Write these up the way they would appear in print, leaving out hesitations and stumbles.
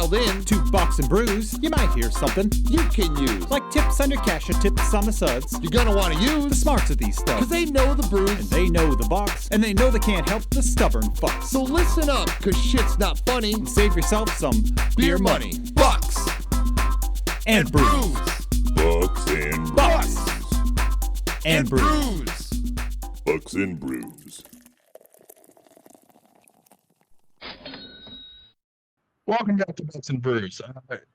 called in to Box and Brews, you might hear something you can use. like tips on your cash and tips on the suds. You're gonna want to The use smarts of these stuff. because they know the brews. And they know the box, and they know they can't help the stubborn fucks. So listen up, because shit's not funny. Save yourself some Beer money. Bucks. and brews. Bucks and Bucks brews. and brews. Bucks and brews. Welcome back to Bucks and Brews.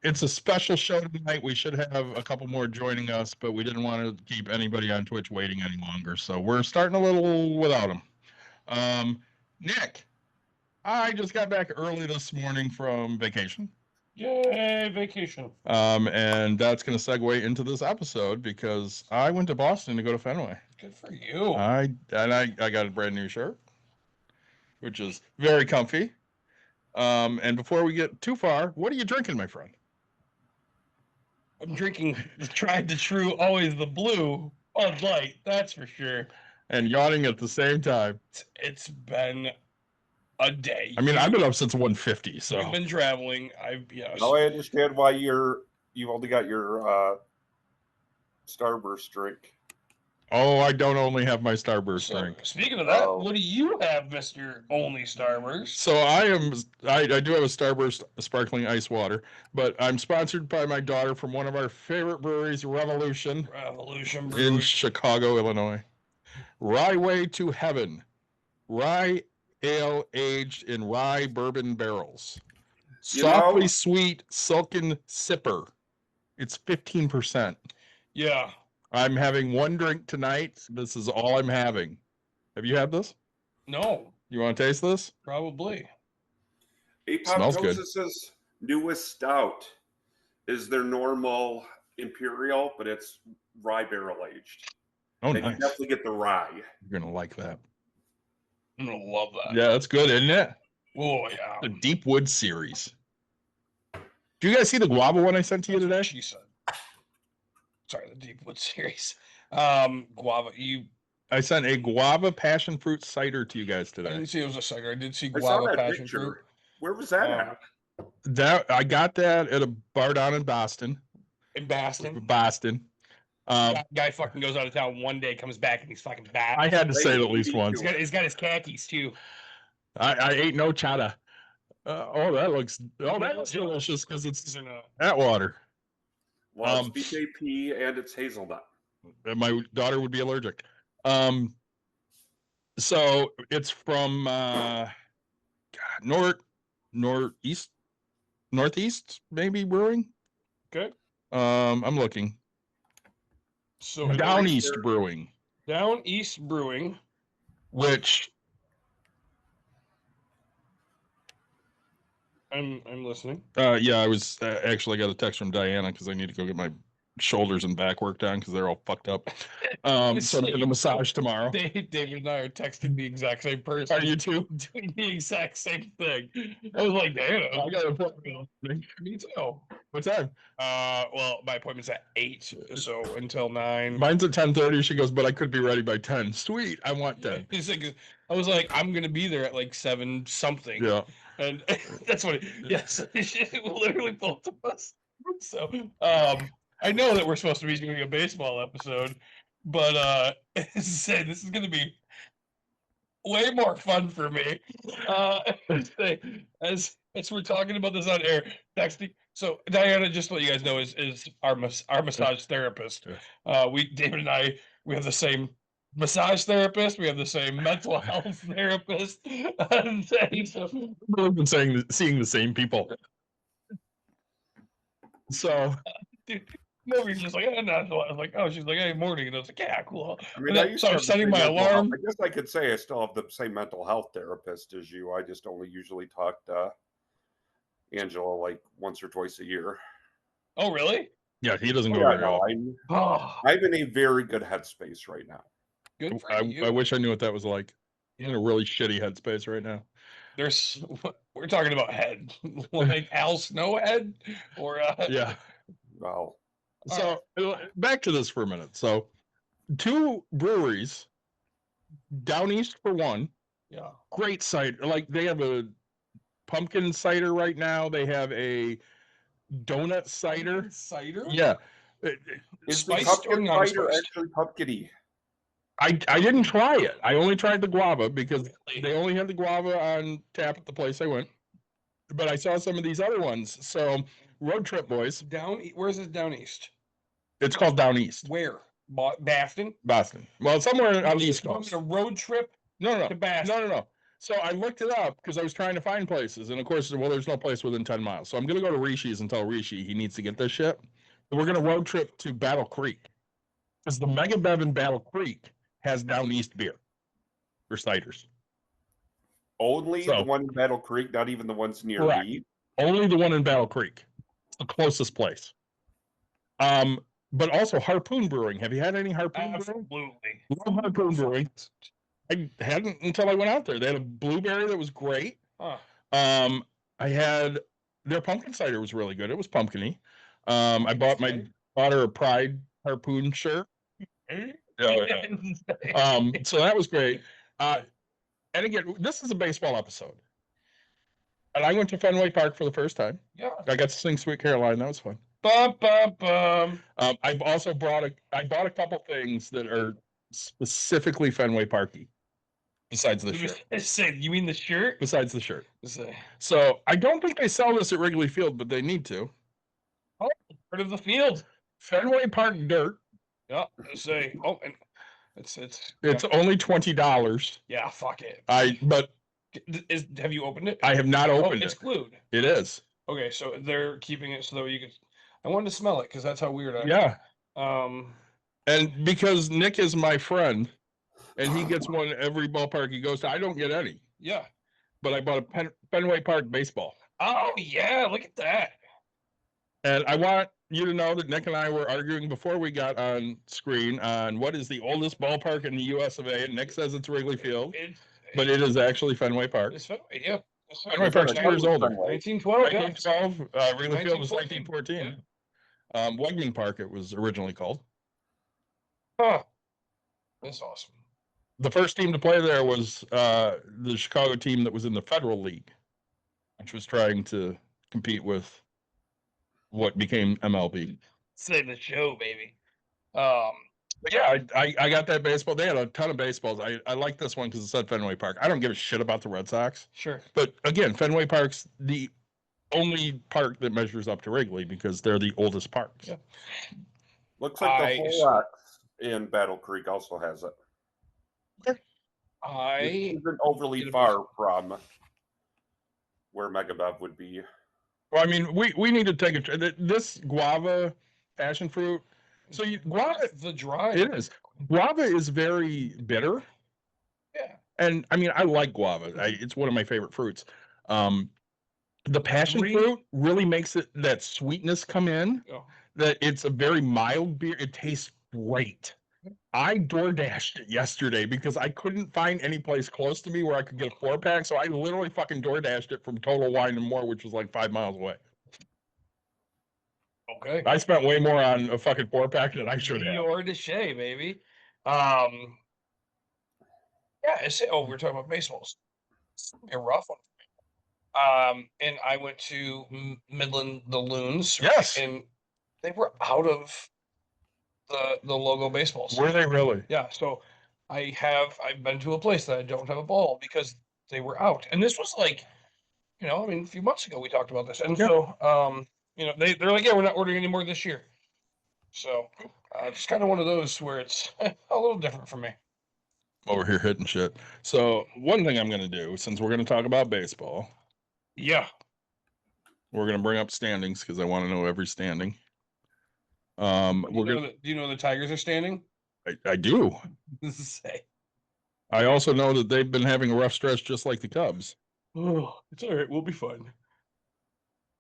It's a special show tonight. We should have a couple more joining us, but we didn't want to keep anybody on Twitch waiting any longer. So we're starting a little without them. Nick, I just got back early this morning from vacation. Yay, vacation. And that's going to segue into this episode because I went to Boston to go to Fenway. Good for you. I got a brand new shirt, which is very comfy. And before we get too far, what are you drinking, my friend? I'm drinking the tried to true, always the blue Bud Light, that's for sure. And yawning at the same time. It's been a day. I mean, I've been up since 1:50, so I've been traveling. Now I understand why you've only got your Starburst drink. Oh, I don't only have my Starburst So, drink. speaking of that, Oh. what do you have, Mr. Only Starburst? So I do have a Starburst sparkling ice water, but I'm sponsored by my daughter from one of our favorite breweries, Revolution, Revolution in Brewery. Chicago, Illinois. Rye Way to Heaven. Rye ale aged in rye bourbon barrels. You Softly know- sweet, silken sipper. It's 15%. Yeah. I'm having one drink tonight. This is all I'm having. Have you had this? No, You want to taste this? probably. Smells good. Apoptosis's newest stout is their normal imperial, but it's rye barrel aged. Oh, And you nice. definitely get the rye. You're going to like that. I'm going to love that. Yeah, that's good, isn't it? Oh, yeah. The Deep Wood series. Do you guys see the guava one I sent to you today? She said. Sorry, the Deepwood series. Guava. I sent a guava passion fruit cider to you guys I today. didn't see it was a cider. I did see I saw guava that passion picture. fruit. Where was that at? That I got that at a bar down in Boston. In Boston. Boston. Guy fucking goes out of town one day, comes back, and he's fucking back. I had to say it at Hey, least me once. too. He's got his khakis too. I ate no chata. That looks delicious because it's that water. Well, it's BJP and it's hazelnut. And my daughter would be allergic. So it's from northeast maybe brewing. Okay. I'm looking. So Down East Brewing, Down East Brewing. which I'm listening. yeah, I was actually got a text from Diana because I need to go get my shoulders and back work done because they're all fucked up. So I'm getting a massage tomorrow. David and I are texting the exact same person. Are you too? doing the exact same thing? I was like, damn. I got an appointment. Me too. What time? Well, my appointment's at 8, so until 9. Mine's at 10:30. She goes, but I could be ready by 10. Sweet, I want 10. He's like, I was like, I'm gonna be there at like 7 something. Yeah. And that's what. Yes, literally both of us. So, I know that we're supposed to be doing a baseball episode, but this is gonna be way more fun for me. As we're talking about this on air, texting. So Diana, just to let you guys know, is our massage therapist. David and I, we have the same massage therapist. We have the same mental health therapist. And so, We've been seeing the same people. So dude, Moby's just like, no. I was like, oh, she's like, hey, morning, and I was like, yeah, cool. I mean, And then- so I'm have the setting same my mental alarm. health- I guess I could say I still have the same mental health therapist as you. I just only usually talk to Angela like once or twice a year. Oh, really? yeah, he doesn't go Yeah, very no, often. Oh, I'm in a very good headspace right now. good for I you. wish I knew what that was like. I'm in a really shitty headspace right now. We're talking about head, like Al Snow head, or Yeah. Well, So back to this for a minute. So 2 breweries, Down East for one, yeah. great site. Like they have a pumpkin cider right now. They have a donut cider. Cider? Yeah. Is the Spiced or pumpkin cider non-spiced? actually pumpkiny? I didn't try it. I only tried the guava because they only had the guava on tap at the place I went. But I saw some of these other ones. So road trip boys. Where's this down east? It's called Down East, Where? Boston? Boston. Well, somewhere on the East You want me Coast. to road trip? No. to Boston? No. So I looked it up because I was trying to find places, and of course, well, there's no place within 10 miles. So I'm gonna go to Rishi's and tell Rishi he needs to get this shit. And we're gonna road trip to Battle Creek because the Mega Bev in Battle Creek has Down East beer for ciders. Only So- the one in Battle Creek, not even the ones near Correct. me. Only the one in Battle Creek. It's the closest place. But also Harpoon Brewing. Have you had any Harpoon Brewing? Absolutely. Love Harpoon Brewing. I hadn't until I went out there. They had a blueberry that was great. Huh. I had their pumpkin cider was really good. It was pumpkiny. I bought her a Pride Harpoon shirt. Oh, yeah. So that was great. And again, this is a baseball episode. And I went to Fenway Park for the first time. Yeah. I got to sing Sweet Caroline. That was fun. Bum, bum, bum. I've also bought a couple things that are specifically Fenway Parky. Besides the shirt. Say, you mean the shirt? Besides the shirt. Say, So I don't think they sell this at Wrigley Field, but they need to. part of the field. Fenway Park dirt. Yeah. Say, and it's It's only $20. yeah. Fuck it. But Have you opened it? I have not opened It's it. glued. It is. Okay, so they're keeping it so that you can. I wanted to smell it because that's how weird I am. Yeah. And because Nick is my friend, and he gets one every ballpark he goes to, I don't get any. Yeah. But I bought a Fenway Park baseball. Oh yeah, look at that. And I want you to know that Nick and I were arguing before we got on screen on what is the oldest ballpark in the US of A. And Nick says it's Wrigley Field, but it is actually Fenway Park. It's Fenway, yeah. Fenway Park's 2 years older. 1912. Yeah. 1912, Wrigley Field was 1914. 1914. Wegman Park, it was originally called. Huh. That's awesome. The first team to play there was the Chicago team that was in the Federal League, which was trying to compete with what became MLB. Say the show, baby. But yeah, I got that baseball. They had a ton of baseballs. I like this one because it said Fenway Park. I don't give a shit about the Red Sox. Sure. But again, Fenway Park's the only park that measures up to Wrigley because they're the oldest parks. Yeah. Looks like the whole X in Battle Creek also has it. It isn't overly far from where Megabev would be. Well, I mean, we need to take this guava passion fruit. So guava, the dry. it is. Guava is very bitter. Yeah. And I mean, I like guava. It's one of my favorite fruits. The passion fruit really makes that sweetness come in. Oh. That it's a very mild beer. It tastes great. I DoorDashed it yesterday because I couldn't find any place close to me where I could get a 4-pack. So I literally fucking DoorDashed it from Total Wine and More, which was like 5 miles away. Okay. I spent way more on a fucking 4-pack than I should have. DoorDash, baby. Yeah, we're talking about baseballs. It's a rough one. And I went to Midland the Loons. Yes. And they were out of the logo baseballs. Were they really? Yeah. So I've been to a place that I don't have a ball because they were out. And this was like, I mean, a few months ago we talked about this. And so they're like, yeah, we're not ordering any more this year. So it's kind of one of those where it's a little different for me. Over here hitting shit. So one thing I'm going to do, since we're going to talk about baseball. Yeah. We're going to bring up standings because I want to know every standing. Do you know the Tigers are standing? I do. Say. I also know that they've been having a rough stretch just like the Cubs. Oh, it's all right. We'll be fine.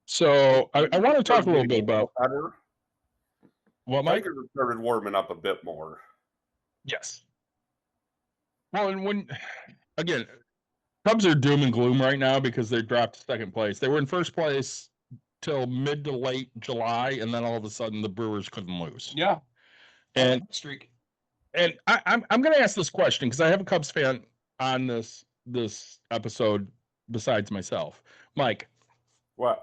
So I want to talk a little bit about better. What, Mike? Tigers started warming up a bit more. Yes. Well, and again, Cubs are doom and gloom right now because they dropped to second place. They were in first place till mid to late July, and then all of a sudden the Brewers couldn't lose. Yeah. And streak. And I'm going to ask this question because I have a Cubs fan on this episode besides myself. Mike, What?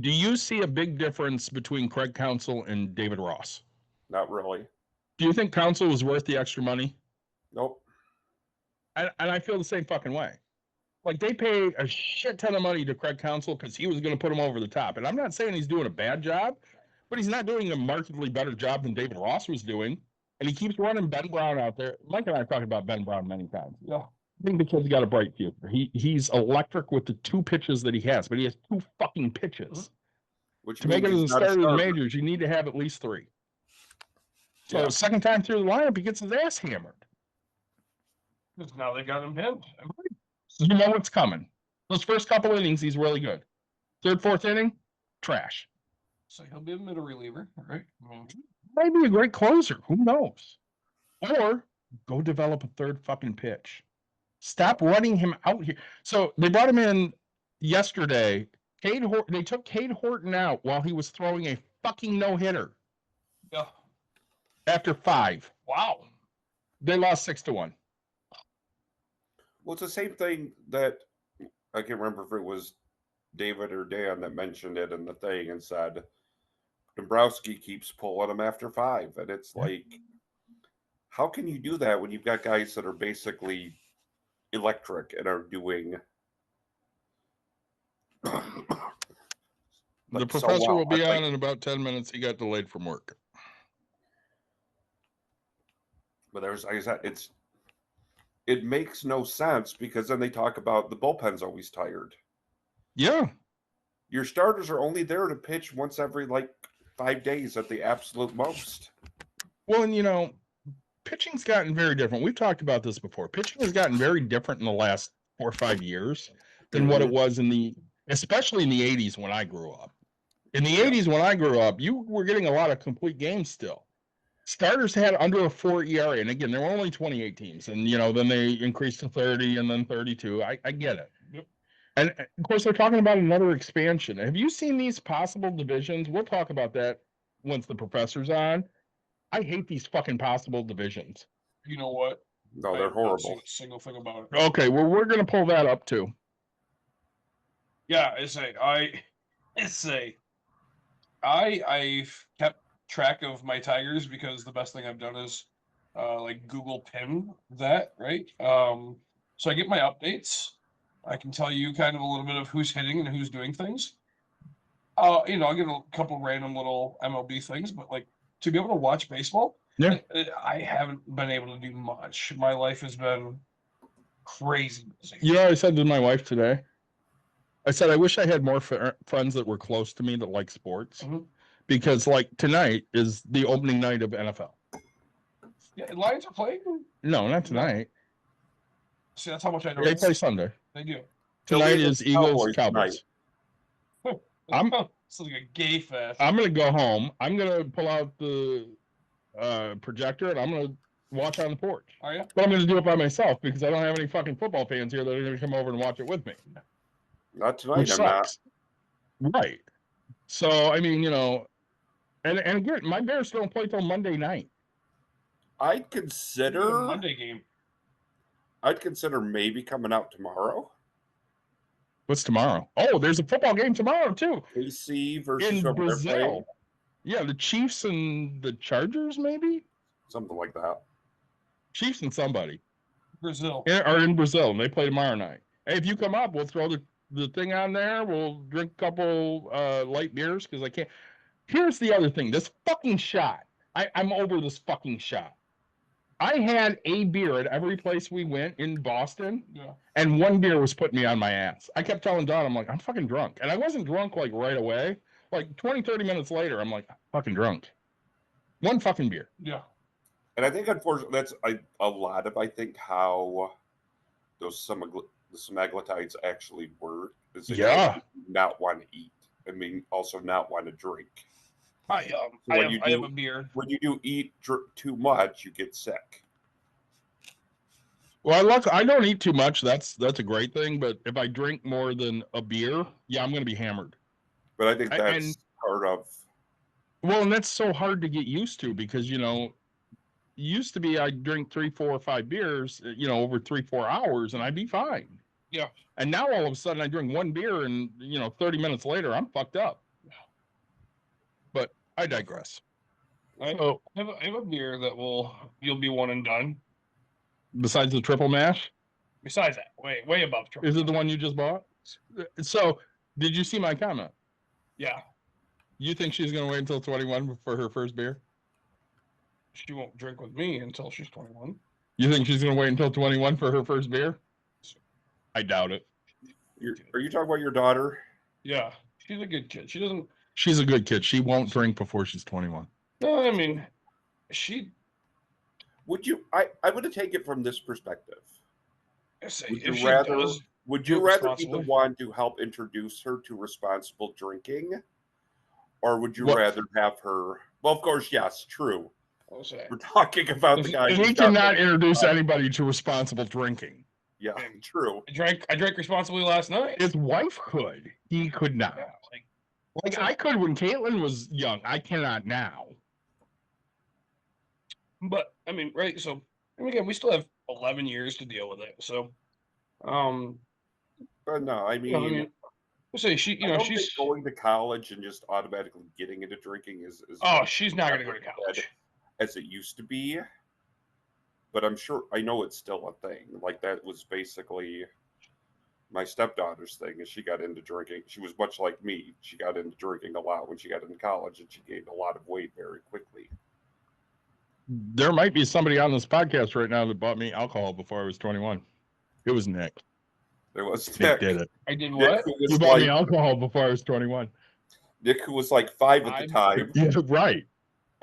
do you see a big difference between Craig Counsell and David Ross? Not really. Do you think Counsell was worth the extra money? Nope. And I feel the same fucking way. Like, they paid a shit ton of money to Craig Counsell because he was going to put him over the top. And I'm not saying he's doing a bad job, but he's not doing a markedly better job than David Ross was doing. And he keeps running Ben Brown out there. Mike and I have talked about Ben Brown many times. Yeah. I think the kid's got a bright future. He's electric with the 2 pitches that he has, but he has 2 fucking pitches. Which To make it as a he's not starter in the starter. majors, you need to have at least 3. So Yeah. second time through the lineup, he gets his ass hammered. Because now they got him pinned. So you know what's coming. Those first couple innings, he's really good. 3rd, 4th inning, trash. So he'll be a middle reliever, right? Maybe a great closer. Who knows? Or go develop a 3rd fucking pitch. Stop running him out here. So they brought him in yesterday. They took Cade Horton out while he was throwing a fucking no-hitter Yeah. after 5. Wow. They lost 6-1. Well, it's the same thing that I can't remember if it was David or Dan that mentioned it in the thing and said Dombrowski keeps pulling him after 5. And it's like, how can you do that when you've got guys that are basically electric and are doing The like, so professor well? will be I'd on like- in about 10 minutes. He got delayed from work. But there's, like I said, it makes no sense because then they talk about the bullpen's always tired. Yeah. Your starters are only there to pitch once every like 5 days at the absolute most. Well, and pitching's gotten very different. We've talked about this before. Pitching has gotten very different in the last 4 or 5 years than what it was especially in the 80s when I grew up. In the 80s when I grew up, you were getting a lot of complete games still. Starters had under a 4 ERA, and again, there were only 28 teams, and then they increased to 30 and then 32. I get it. Yep. And of course, they're talking about another expansion. Have you seen these possible divisions? We'll talk about that once the professor's on. I hate these fucking possible divisions. You know what? No, I they're have not seen horrible. a single thing about it. Okay, well, we're gonna pull that up too. Yeah, I've kept track of my Tigers because the best thing I've done is like Google pin that, right? So I get my updates. I can tell you kind of a little bit of who's hitting and who's doing things. I'll get a couple random little MLB things, but like to be able to watch baseball, Yeah. I haven't been able to do much. My life has been crazy busy. I said to my wife today, I said, I wish I had more friends that were close to me that like sports. Mhm. Because, like, tonight is the opening night of NFL. Yeah, Lions are playing. No, not tonight. See, that's how much I know. They play Sunday. They do. Tonight Eagles, is Eagles, Cowboys Cowboys. tonight. I'm- It's like a gay fest. I'm going to go home. I'm going to pull out the projector, and I'm going to watch on the porch. Are you? But I'm going to do it by myself because I don't have any fucking football fans here that are going to come over and watch it with me. Not tonight, Which I'm not. sucks. Right. So, I mean, and again, my Bears don't play till Monday night. I'd The consider Monday game. maybe coming out tomorrow. What's tomorrow? Oh, there's a football game tomorrow, too. KC versus In whoever they're playing. Brazil. Yeah, the Chiefs and the Chargers, maybe? Something like that. Chiefs and somebody. Brazil. Are in Brazil, and they play tomorrow night. Hey, if you come up, we'll throw the thing on there. We'll drink a couple light beers because I can't. Here's the other thing. This fucking shot. I'm over this fucking shot. I had a beer at every place we went in Boston, Yeah. and one beer was putting me on my ass. I kept telling Don, I'm like, I'm fucking drunk. And I wasn't drunk like right away. Like 20, 30 minutes later, I'm like, I'm fucking drunk. One fucking beer. Yeah. And I think, unfortunately, that's a lot of, I think, how those the semaglutides actually work. Is they Yeah. make you not want to eat. I mean, also not want to drink. I when you have do- a beer. When you do eat too much, you get sick. Well, I don't eat too much. That's a great thing. But if I drink more than a beer, yeah, I'm going to be hammered. But I think And- that's part of. Well, and that's so hard to get used to because, used to be I'd drink 3, 4, 5 beers, over 3, 4 hours and I'd be fine. Yeah. And now all of a sudden I drink one beer and 30 minutes later I'm fucked up. But I digress. I have a beer that you'll be one and done. Besides the triple mash, Besides that, way above triple. is it the one you just bought? So, did you see my comment? Yeah. You think she's going to wait until 21 for her first beer? She won't drink with me until she's 21. You think she's going to wait until 21 for her first beer? I doubt it. Are you talking about your daughter? Yeah, she's a good kid. She doesn't. She's a good kid. She won't drink before she's 21. No, I mean, she. Would you? I would take it from this perspective. Would If you rather? does, Would do you it rather be the responsibly. one to help introduce her to responsible drinking, or would you What? rather have her? Well, of course, yes, true. I'll say. We're talking about the guy. And who's we got cannot the- introduce anybody to responsible drinking. Yeah, true. I drank responsibly last night. His wife could. He could not. Yeah, Like I could when Caitlin was young. I cannot now. but I mean, right? So, and again, we still have 11 years to deal with it. So, But no, I mean, I say she, I don't she's. think going to college and just automatically getting into drinking is Oh, she's not going to go to college. as it used to be. But I know it's still a thing. Like that was basically my stepdaughter's thing. Is she got into drinking. She was much like me. She got into drinking a lot when she got into college, and she gained a lot of weight very quickly. There might be somebody on this podcast right now that bought me alcohol before I was 21. It was Nick. There was Nick Nick. did it. I did Nick, what? who was You bought me like, alcohol before I was 21. Nick, who was like 5 at the time. Yeah, right.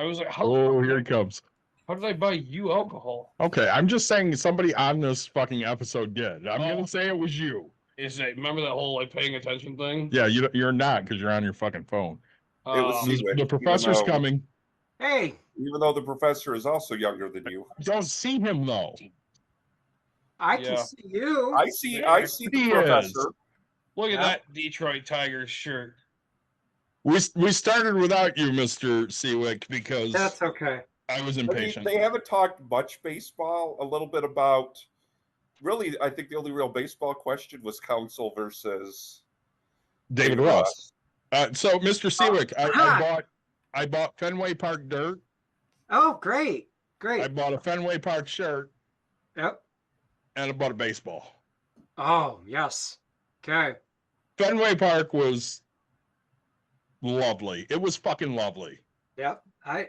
I was like, Oh, here he comes. How did I buy you alcohol? Okay, I'm just saying somebody on this fucking episode did. I'm gonna say it was you. Remember that whole like paying attention thing? Yeah, you're not because you're on your fucking phone. It was Siwik, The professor's even though- coming. Hey, Even though the professor is also younger than you. Don't see him though. I Yeah. can see you. I see the He professor. Look at Yeah. that Detroit Tigers shirt. We started without you, Mr. Siwik, because That's okay. I was I mean, impatient. they haven't talked much baseball. A little bit about. Really, I think the only real baseball question was Council versus David Ross. So, Mr. Siwik, hi. I bought Fenway Park dirt. Oh, great. Great. I bought a Fenway Park shirt, Yep. and I bought a baseball. Oh, yes. Okay. Fenway Park was lovely. It was fucking lovely. Yep. I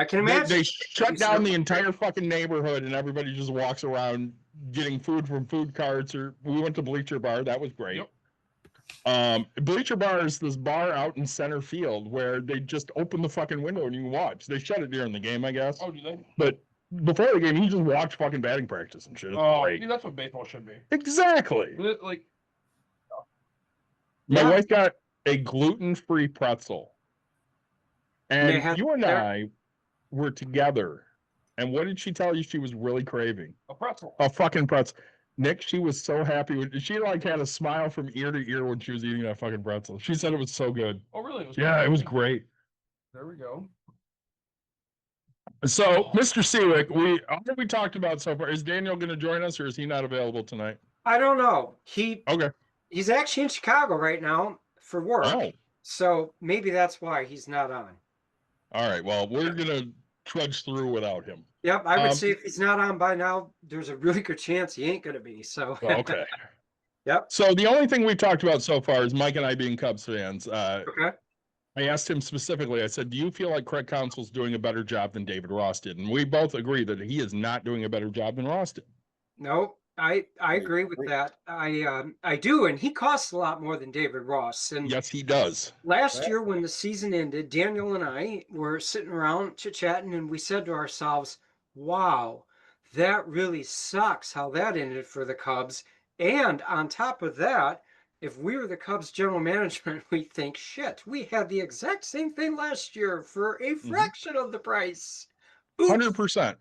can They, imagine. they shut down the entire fucking neighborhood, and everybody just walks around getting food from food carts. Or we went to Bleacher Bar. That was great. Bleacher Bar is this bar out in center field where they just open the fucking window and you can watch. They shut it during the game, I guess. Oh, do they? But before the game, you just watch fucking batting practice and shit. It's great. See, that's what baseball should be. Exactly. Like, My Yeah. wife got a gluten-free pretzel. They And had you and their- I were together. And what did she tell you she was really craving? a pretzel. A fucking pretzel. Nick, she was so happy. She like had a smile from ear to ear when she was eating that fucking pretzel. She said it was so good. Oh, really? Yeah, it was great. There we go. So, Mr. Siwik, all that we talked about so far, is Daniel going to join us or is he not available tonight? I don't know. Okay. He's actually in Chicago right now for work. Oh, So maybe that's why he's not on. all right. Well, we're going to trudge through without him. Yep. I would Um, say if he's not on by now, there's a really good chance he ain't going to be. So, Okay. Yep. So the only thing we've talked about so far is Mike and I being Cubs fans. okay. I asked him specifically, I said, do you feel like Craig Counsell's doing a better job than David Ross did? And we both agree that he is not doing a better job than Ross did. No, I agree with that. I do. And he costs a lot more than David Ross. And Yes, he does. last year, when the season ended, Daniel and I were sitting around chit-chatting, and we said to ourselves, wow, that really sucks how that ended for the Cubs. And on top of that, if we were the Cubs general management, we think, shit, we had the exact same thing last year for a fraction of the price. Oops. 100%.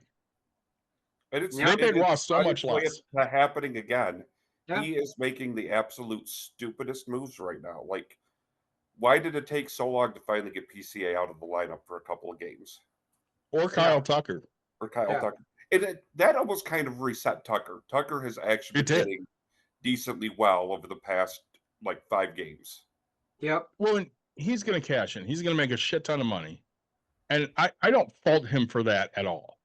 And it's, Yeah. They paid and Ross it's so on much its way less. to happening again. Yeah. He is making the absolute stupidest moves right now. Like, why did it take so long to finally get PCA out of the lineup for a couple of games? Or Kyle Tucker. Or Kyle Yeah. Tucker. And that almost kind of reset Tucker. Tucker has actually It been did. getting decently well over the past like 5 games. Yep. Well, and he's going to cash in. He's going to make a shit ton of money. And I don't fault him for that at all.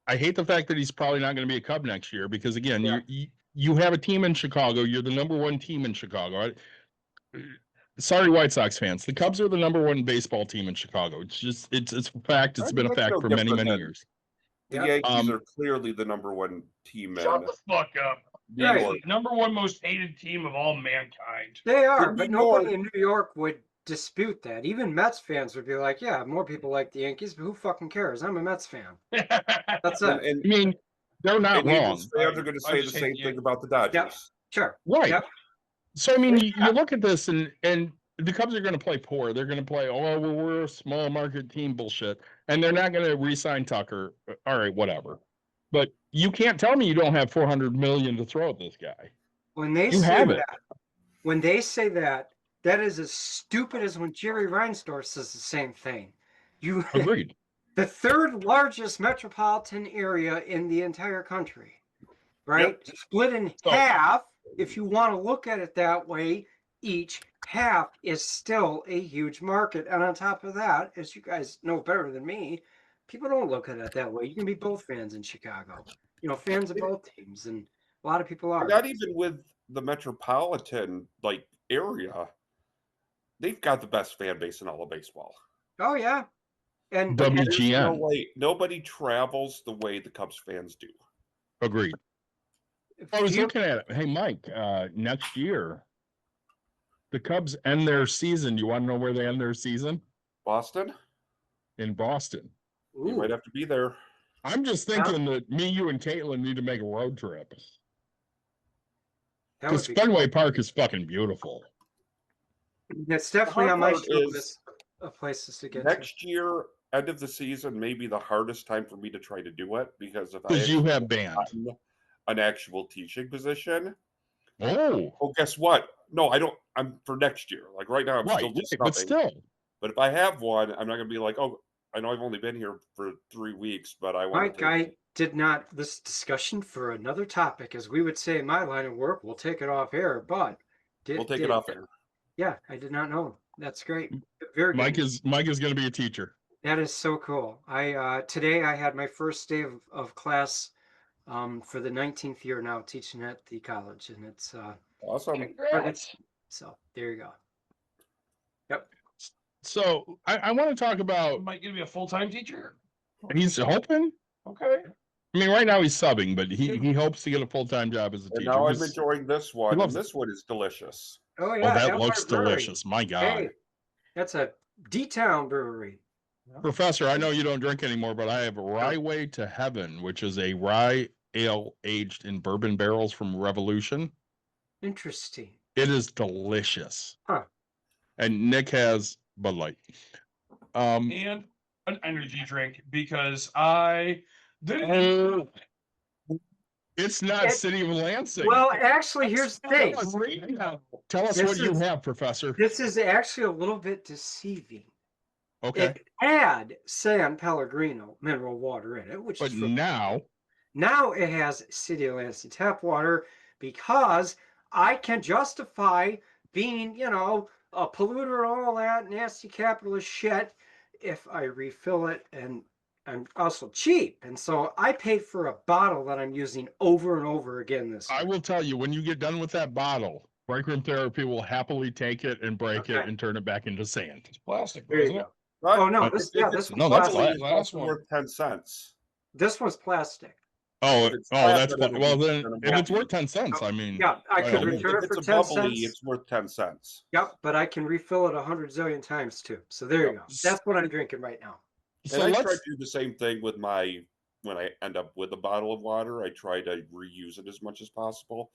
I hate the fact that he's probably not going to be a Cub next year because, again, Yeah. you have a team in Chicago. You're the number one team in Chicago. Sorry, White Sox fans. The Cubs are the number one baseball team in Chicago. It's just it's a fact. It's been a That's fact no for many, different many than- years. The Yep. Yankees are clearly the number one team in Shut the fuck up. New Right. York. Number one most hated team of all mankind. They are, In but New nobody York- in New York would dispute that. Even Mets fans would be like, "Yeah, more people like the Yankees, but who fucking cares? I'm a Mets fan." That's And, it. and, I mean, they're not and wrong. Angels fans are going to I say the just hate same the thing about the Dodgers. Sure. Right. Yep. So, I mean, you look at this and the Cubs are going to play poor. They're going to play, oh, we're a small market team bullshit. And they're not going to re-sign Tucker. All right, whatever. But you can't tell me you don't have $400 million to throw at this guy. When they You say have that, it. when they say that, that is as stupid as when Jerry Reinsdorf says the same thing. You, Agreed. the third largest metropolitan area in the entire country, right? Split in So- half. If you want to look at it that way, each half is still a huge market. And on top of that, as you guys know better than me, people don't look at it that way. You can be both fans in Chicago, fans of both teams, and a lot of people are. Not even with the metropolitan like area, they've got the best fan base in all of baseball. Oh yeah, and There's no WGN. way nobody travels the way the Cubs fans do. Agreed. I was feel- looking at it. Hey, Mike, next year, the Cubs end their season. You want to know where they end their season? Boston, In Boston. you Ooh, might have to be there. I'm just thinking that me, you, and Caitlin need to make a road trip. that would Because be Fenway cool. Park is fucking beautiful. It's definitely hard on my part short is list of places to get Next year, end of the season, may be the hardest time for me to try to do it because if I Because you actually have band. gotten an actual teaching position, Oh, oh, guess what? No, I don't. I'm for next year. Like right now, I'm right. still doing But something. still, But if I have one, I'm not going to be like, oh, I know I've only been here for 3 weeks, but I to. want Mike, to. I did not. This discussion for another topic, as we would say in my line of work, we'll take it off air. But We'll take it off air. Yeah, I did not know. That's great. Very good. Mike is going to be a teacher. That is so cool. I today I had my first day of class for the 19th year now teaching at the college, and it's Awesome. Congrats. so there you go. Yep. So I want to talk about. Might gonna be a full-time teacher. He's hoping. Okay. I mean, right now he's subbing, but he hopes to get a full-time job as a And teacher. now I'm 'cause- enjoying this one, loves and this one is delicious. Oh Oh, yeah, that Empire looks Brewery. delicious. My God. Hey, that's a D-Town brewery. Professor, I know you don't drink anymore, but I have Rye Way to Heaven, which is a rye ale aged in bourbon barrels from Revolution. Interesting. It is delicious. Huh. And Nick has Bud Light. And an energy drink because I didn't. Oh, it's not It- City of Lansing. Well, actually, here's the thing. Tell us This what you is- have, Professor. This is actually a little bit deceiving. Okay. It had San Pellegrino mineral water in it, which But is for now, it has City of Lansing tap water because I can justify being, a polluter and all that nasty capitalist shit if I refill it, and I'm also cheap. And so I paid for a bottle that I'm using over and over again this I year. will tell you, when you get done with that bottle, Break Room Therapy will happily take it and break it Okay. and turn it back into sand. It's plastic, There you isn't it? go. Oh no, this No, one's that's plastic. glass. Last one. Worth 10 cents. This one's plastic. Oh, If it's that's flat, then well. it'll be Then kind of if it's bubbly. worth 10 cents, I mean, Yeah, I by could all means. return If it for it's a 10 bubbly, cents. it's worth 10 cents. Yep, but I can refill it 100 zillion times too. So there you go. That's what I'm drinking right now. So And I try let's. to do the same thing with when I end up with a bottle of water, I try to reuse it as much as possible.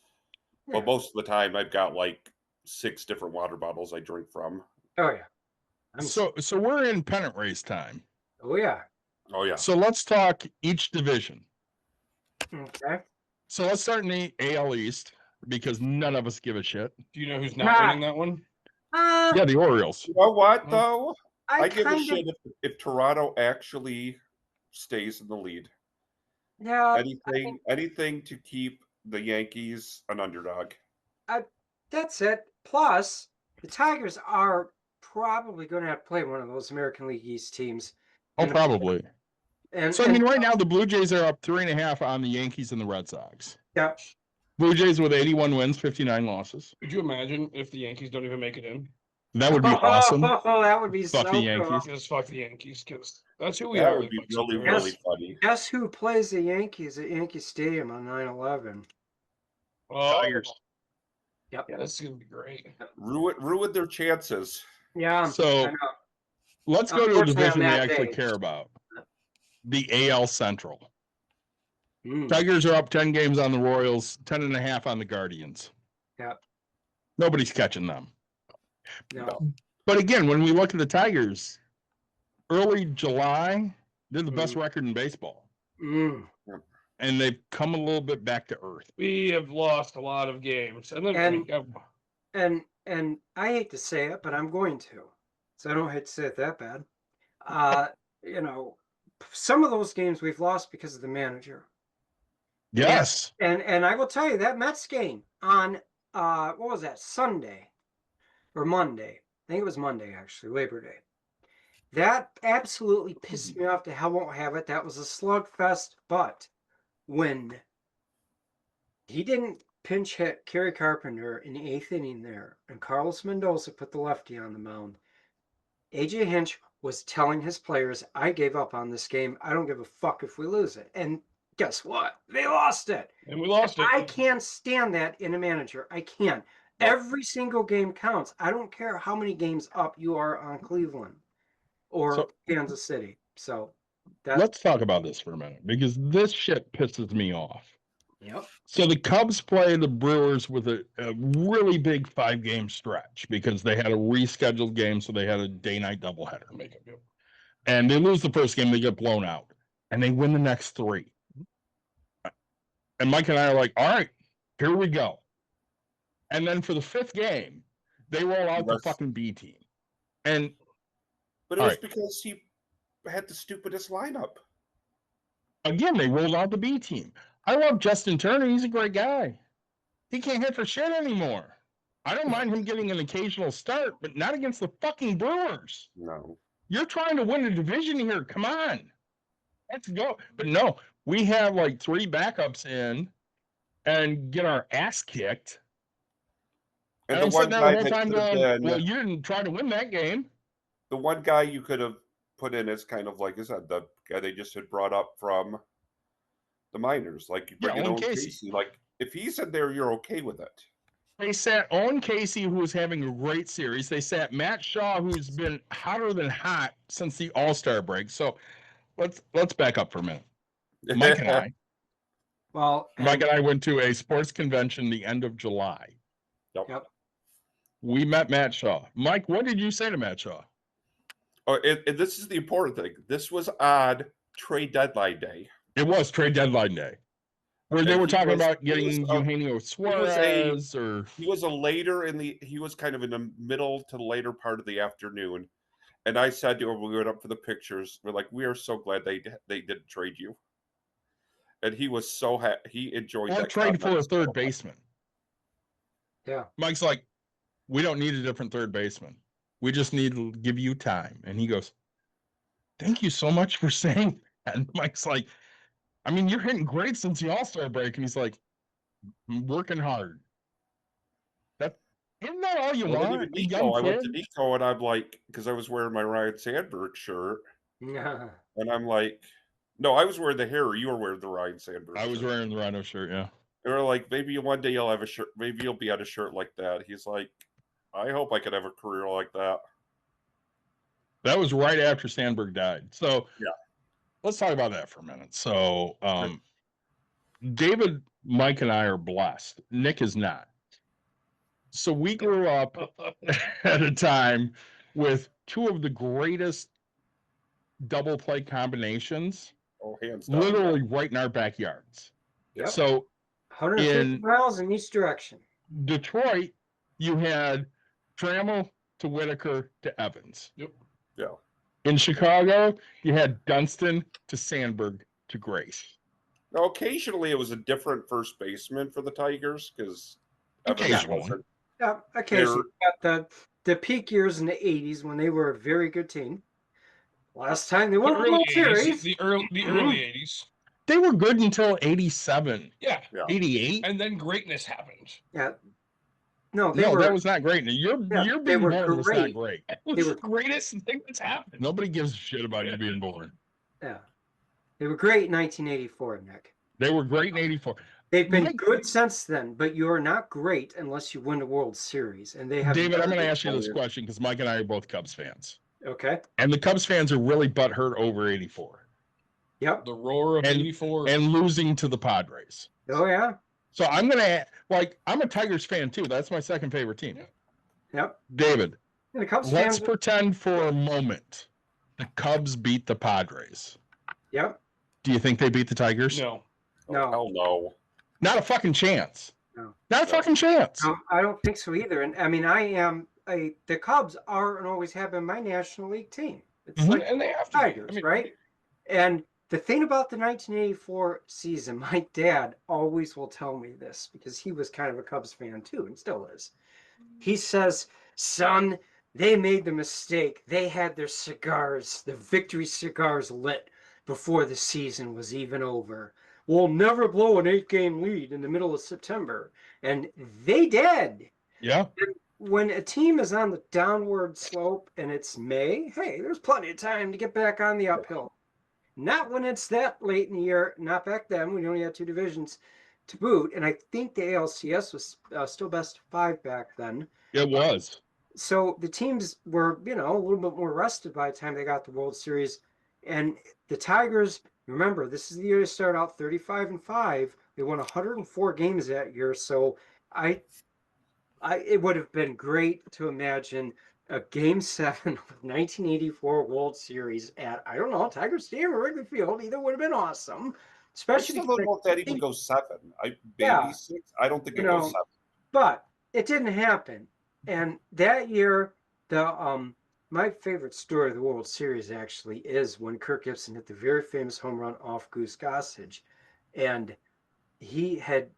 Yeah. But most of the time, I've got like 6 different water bottles I drink from. Oh yeah. So we're in pennant race time. Oh yeah. Oh, yeah. So let's talk each division. Okay. So let's start in the AL East because none of us give a shit. Do you know who's not Nah. winning that one? Yeah, the Orioles. You know what, though? I give a kind shit if Toronto actually stays in the lead. Yeah. Anything to keep the Yankees an underdog. that's it. Plus, the Tigers are probably going to have to play one of those American League East teams. Oh, probably. And So, I mean, right now, the Blue Jays are up 3.5 on the Yankees and the Red Sox. yeah, Blue Jays with 81 wins, 59 losses. Could you imagine if the Yankees don't even make it in? That would be awesome. Oh, that would be Fuck so the cool. Yankees. Just fuck the Yankees, because that's who we That are. would be Bucks and really, Bruins. really funny. Guess who plays the Yankees at Yankee Stadium on 9/11? Oh, Tigers. Yep. yeah, that's gonna be great. Ruin their chances. Yeah. So- I know. Let's go to a Unfortunately, on division we that actually day. care about. The AL Central. Mm, Tigers are up 10 games on the Royals, 10.5 on the Guardians. Yep. Nobody's catching them. no. But again, when we look at the Tigers, early July, they're the best record in baseball. Mm. And they've come a little bit back to earth. We have lost a lot of games, and then And- we have, And I hate to say it, but I'm going to. So I don't hate to say it that bad. You know, some of those games we've lost because of the manager. Yes. And I will tell you that Mets game on what was that, Sunday or Monday? I think it was Monday actually, Labor Day. That absolutely pissed me off to hell won't have it. That was a slugfest, but when he didn't pinch hit Kerry Carpenter in the 8th inning there, and Carlos Mendoza put the lefty on the mound, AJ Hinch was telling his players, I gave up on this game. I don't give a fuck if we lose it. And guess what? They lost it. and we lost it. I can't stand that in a manager. I can't. Every single game counts. I don't care how many games up you are on Cleveland or So- Kansas City. So that's Let's talk about this for a minute because this shit pisses me off. yep. So the Cubs play the Brewers with a really big 5-game stretch because they had a rescheduled game, so they had a day-night doubleheader. Make it, yep. And they lose the first game, they get blown out, and they win the next 3. And Mike and I are like, all right, here we go. And then for the 5th game, they roll out the Yes. fucking B team. And But it All was right. because he had the stupidest lineup. again, they rolled out the B team. I love Justin Turner. He's a great guy. He can't hit for shit anymore. I don't mind him getting an occasional start, but not against the fucking Brewers. No. You're trying to win a division here. Come on. Let's go. But no, we have like 3 backups in and get our ass kicked. And And I'm the one sitting there the guy whole that time could have going, been well, you didn't try to win that game. the one guy you could have put in as kind of like I said, the guy they just had brought up from the minors. Like you bring Yeah, in Owen Owen Casey. Casey. Like if he's in there, you're okay with it. They sat Owen Casey, who was having a great series. They sat Matt Shaw, who's been hotter than hot since the All-Star break. So let's back up for a minute. Mike and I went to a sports convention the end of July. Yep. We met Matt Shaw. Mike, what did you say to Matt Shaw? Oh, and this is the important thing. This was on trade deadline day. It was trade deadline day, where they And were he talking was- about he getting was, Eugenio Suarez or He was he was kind of in the middle to the later part of the afternoon. And I said to him, we went up for the pictures. We're like, we are so glad they didn't trade you. And he was so happy. He enjoyed or that. trade for a comment so third much. baseman. Yeah. Mike's like, we don't need a different third baseman. We just need to give you time. And he goes, thank you so much for saying that. And Mike's like, I mean, you're hitting great since the All-Star break. And he's like, I'm working hard. Isn't that all you Well, then want? even A Nico, young I went to kid? Nico and I'm like, because I was wearing my Ryan Sandberg shirt. Yeah. And I'm like, no, I was wearing the hair. You were wearing the Ryan Sandberg I was shirt. wearing the Rhino shirt, yeah. And we're like, maybe one day you'll have a shirt. Maybe you'll be on a shirt like that. He's like, I hope I could have a career like that. That was right after Sandberg died. So Yeah. let's talk about that for a minute. So David, Mike, and I are blessed. Nick is not. So we grew up at a time with 2 of the greatest double play combinations, Oh, hands down. literally right in our backyards. Yep. So 150 in- miles in each direction. Detroit, you had Trammell to Whitaker to Evans. Yep. Yeah. In Chicago, you had Dunston to Sandberg to Grace. Now, occasionally it was a different first baseman for the Tigers because Occasionally. Yeah, occasionally. Got the peak years in the 80s when they were a very good team. Last time they The won the early World 80s. Series. The early 80s. They were good until 87, Yeah. 88. And then greatness happened. Yeah. No, No, that was not great. You're they being were born was not great. great. It was the greatest thing that's happened. Nobody gives a shit about you being born. Yeah. They were great in 1984, Nick. They were great in 84. They've been Mike- good since then, but you are not great unless you win the World Series. And they have David, I'm never going to been ask you this good. question because Mike and I are both Cubs fans. Okay. And the Cubs fans are really butthurt over 84 Yep. The roar of And- 84. and losing to the Padres. Oh yeah. So I'm going to, I'm a Tigers fan too. That's my second favorite team. Yep. David, And the Cubs let's fans. pretend for a moment the Cubs beat the Padres. Yep. Do you think they beat the Tigers? No. No. Hell no. Not a fucking chance. No. Not a fucking chance. No, I don't think so either. And I mean, the Cubs are and always have been my National League team. It's like And they have to be. Tigers, I mean, right? And the thing about the 1984 season, my dad always will tell me this because he was kind of a Cubs fan too and still is. He says, son, they made the mistake. They had their cigars, the victory cigars lit before the season was even over. We'll never blow an 8-game lead in the middle of September. And they did. Yeah. When a team is on the downward slope and it's May, hey, there's plenty of time to get back on the uphill. Not when it's that late in the year, not back then. We only had 2 divisions to boot. And I think the ALCS was still best of 5 back then. It was. So the teams were, a little bit more rested by the time they got the World Series. And the Tigers, remember, this is the year they started out 35-5. They won 104 games that year. So it would have been great to imagine a Game 7 of 1984 World Series at, I don't know, Tiger Stadium or Wrigley Field. Either would have been awesome. I Especially still don't know if that even goes 7. Maybe Yeah. 6. I don't think it You know, goes 7. But it didn't happen. And that year, my favorite story of the World Series actually is when Kirk Gibson hit the very famous home run off Goose Gossage. And he had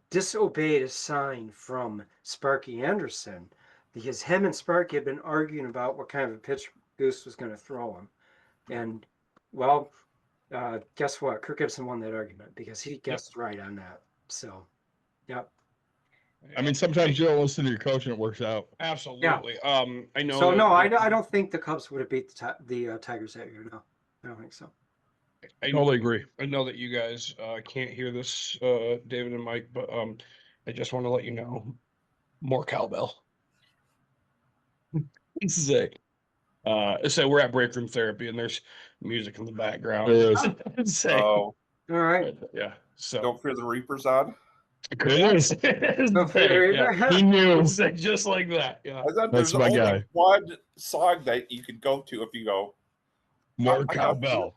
disobeyed a sign from Sparky Anderson because him and Sparky had been arguing about what kind of a pitch Goose was going to throw him. And, well, guess what? Kirk Gibson won that argument because he guessed right on that. So, yep. I mean, sometimes you don't listen to your coach and it works out. Absolutely. I know. So that- no, I don't think the Cubs would have beat the Tigers that year. No, I don't think so. I Totally agree. I know that you guys can't hear this, David and Mike, but I just want to let you know, more cowbell. Say, so we're at break room therapy, and there's music in the background. There is. Say, Oh, All right. yeah. So don't fear the Reaper's on. It is. Don't fear yeah. either. He knew. Say just like that. Yeah. I thought That's there's my only guy. one song that you could go to if you go. More I- cowbell.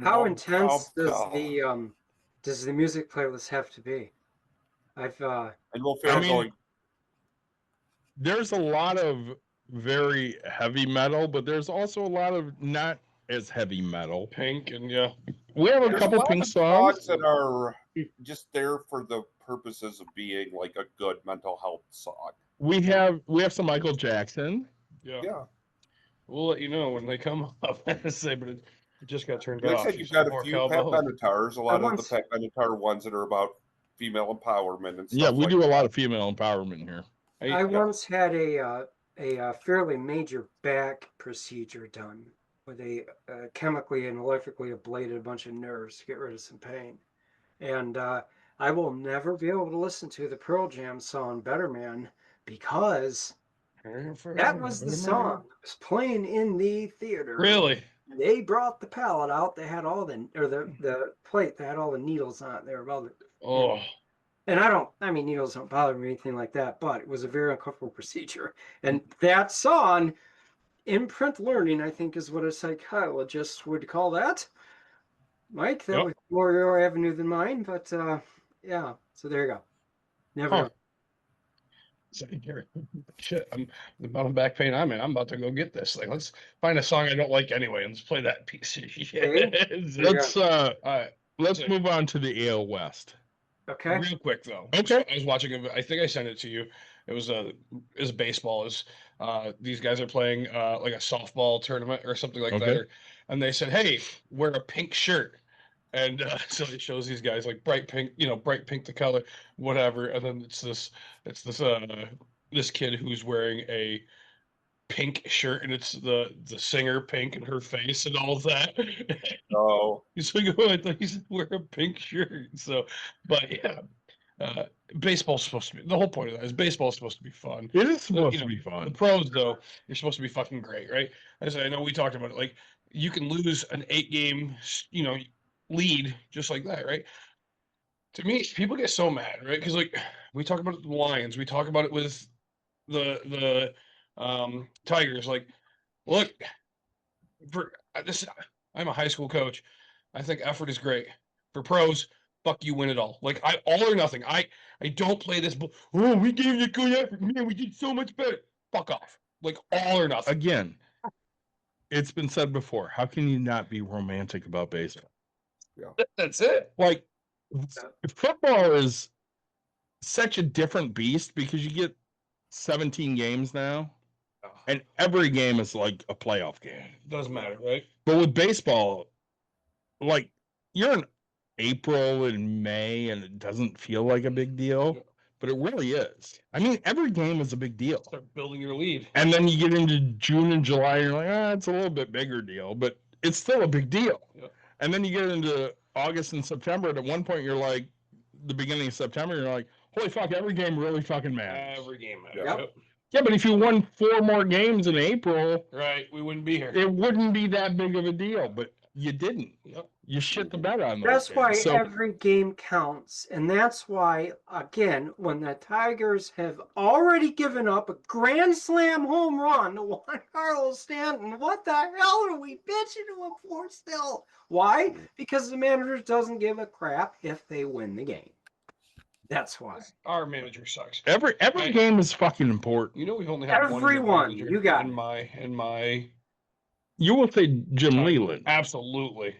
How more intense cowbell. does the music playlist have to be? I've And Will Ferrell I mean, going, There's a lot of very heavy metal, but there's also a lot of not as heavy metal. Pink and yeah. We have a there's couple lot Pink of songs. that are just there for the purposes of being like a good mental health song. We have some Michael Jackson. Yeah. Yeah. We'll let you know when they come up. Say, but it just got turned Looks off. like you've got a few Pat Benetars, a lot of once- the Pat Benatar ones that are about female empowerment and stuff. Yeah, we like do a lot of female empowerment here. I once had a fairly major back procedure done where they chemically and electrically ablated a bunch of nerves to get rid of some pain. And I will never be able to listen to the Pearl Jam song Better Man because that was the song that was playing in the theater. Really? They brought the pallet out. They had all the plate that had all the needles on it. They were about Oh, and needles don't bother me or anything like that, but it was a very uncomfortable procedure. And that song, imprint learning, I think is what a psychologist would call that. Mike, that Yep. was more your avenue than mine, but yeah, so there you go. Never know. shit! The amount of back pain I'm in. I'm about to go get this. Like, let's find a song I don't like anyway, and let's play that piece of shit. Okay. Let's All right. let's Sick. move on to the AL West. Okay. Real quick though. Okay. So I was watching I think I sent it to you. It was baseball. These guys are playing like a softball tournament or something like that. Okay. And they said, "Hey, wear a pink shirt." And so it shows these guys like bright pink, bright pink the color, whatever. And then it's this this kid who's wearing a pink shirt, and it's the singer Pink and her face and all of that. Oh, He's like, "Oh, I thought you said wear a pink shirt." So, but yeah, baseball's supposed to be, the whole point of that is baseball's supposed to be fun. It is You supposed know, to be The fun. pros though, you're supposed to be fucking great, right? As I know we talked about it, like you can lose an 8-game, lead just like that, right? To me, people get so mad, right? Because like we talk about it with the Lions, we talk about it with the Tigers. Like, look, for this, I'm a high school coach. I think effort is great. For pros, fuck you, win it all. Like I all or nothing. I don't play this. Oh, we gave you good effort, man. We did so much better. Fuck off. Like all or nothing. Again, it's been said before. How can you not be romantic about baseball? That's it. Like, football is such a different beast because you get 17 games now, and every game is like a playoff game. Doesn't matter, right? But with baseball, like, you're in April and May, and it doesn't feel like a big deal, but it really is. I mean, every game is a big deal. Start building your lead. And then you get into June and July, and you're like, it's a little bit bigger deal, but it's still a big deal. Yep. And then you get into August and September, and at one point you're like, the beginning of September, you're like, holy fuck, every game really fucking matters. Every game matters. Yep. Yeah, but if you won 4 more games in April, Right. We wouldn't be here. it wouldn't be that big of a deal, but you didn't. Yep. You shit the bed on those That's games. why So, every game counts. And that's why, again, when the Tigers have already given up a grand slam home run to Juan Carlos Stanton, what the hell are we bitching to him for still? Why? Because the manager doesn't give a crap if they win the game. That's why. Our manager sucks. every Right. game is fucking important. We've only had one good Everyone, manager you got in it. my You will say Jim time. Leland, Absolutely.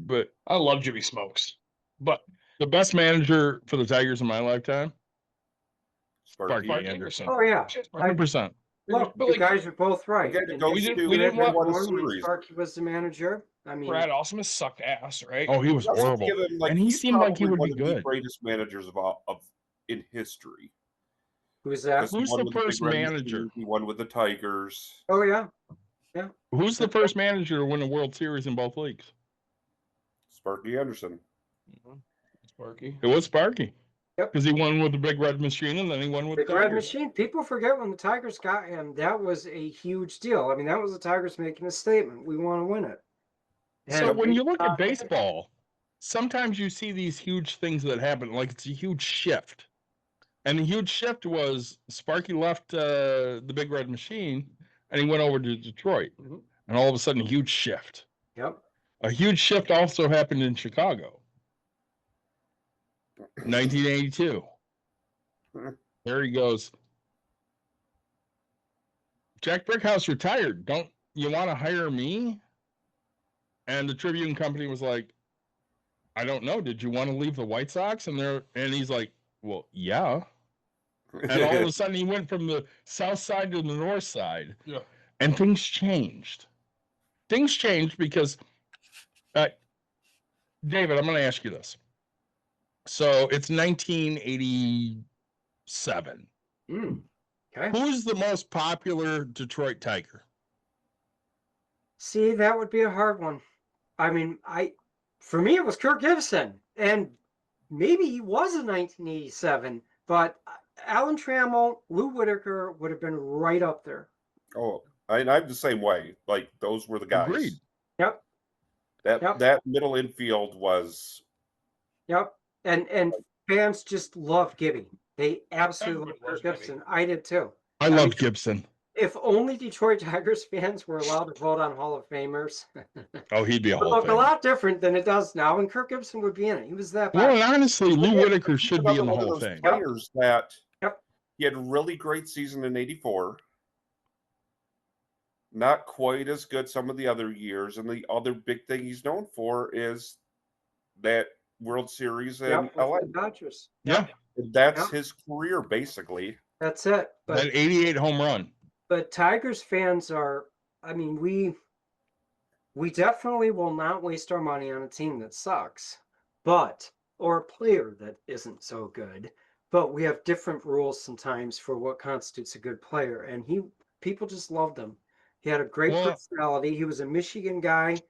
but I love Jimmy Smokes. But the best manager for the Tigers in my lifetime, Sparky Sparky. Anderson. Oh, yeah. Shit, Sparky. 100%. Look, But you like, guys are both right. Again, it And goes we didn't- to we didn't they want- won a when series. Sparky was the manager. I mean, Brad Ausmus sucked ass, right? Oh, he was Let's horrible. give him, like, And he he's seemed like he probably would be one of the good. greatest managers of in history. who's that? 'Cause he Who's won the with Big first Red manager? Machine, He won with the Tigers. Oh, yeah. Who's the first manager to win a World Series in both leagues? Sparky Anderson. Mhm. Sparky. It was Sparky. Yep. Because he won with the Big Red Machine, and then he won with Big the Red Tigers. Machine. People forget when the Tigers got him, that was a huge deal. I mean, that was the Tigers making a statement. We want to win it. So And when you look uh, at baseball, sometimes you see these huge things that happen, like it's a huge shift. And the huge shift was Sparky left the Big Red Machine, and he went over to Detroit. Mhm. And all of a sudden, a huge shift. Yep. A huge shift also happened in Chicago. 1982. There he goes. Jack Brickhouse retired. Don't you want to hire me? And the Tribune Company was like, I don't know. Did you want to leave the White Sox? And he's like, well, yeah. And all of a sudden, he went from the south side to the north side. Yeah. And things changed. Things changed because, David, I'm going to ask you this. So it's 1987. Okay. Who's the most popular Detroit Tiger? See, that would be a hard one. I mean, for me, it was Kirk Gibson, and maybe he was in 1987, but Alan Trammell, Lou Whitaker would have been right up there. Oh, I'm the same way. Like, those were the guys. Agreed. Yep. That middle infield was. Yep. And fans just love Gibby. They absolutely Everybody love loves Gibson. Gibby. I did too. I loved Gibson. If only Detroit Tigers fans were allowed to vote on Hall of Famers, Oh, he'd be a it would whole look a thing. lot different than it does now, and Kirk Gibson would be in it. He was that Well, bad. and honestly, Lou Whitaker should be another in the one of Hall of those Fame. players that Yep. he had a really great season in '84. Not quite as good some of the other years, and the other big thing he's known for is that World Series in Yep, LA. with the Dodgers. Yeah. And that's Yeah. his career, basically. That's it. But That 88 home run. But Tigers fans are, I mean, we definitely will not waste our money on a team that sucks, or a player that isn't so good. But we have different rules sometimes for what constitutes a good player, and people just loved him. He had a great personality. He was a Michigan guy.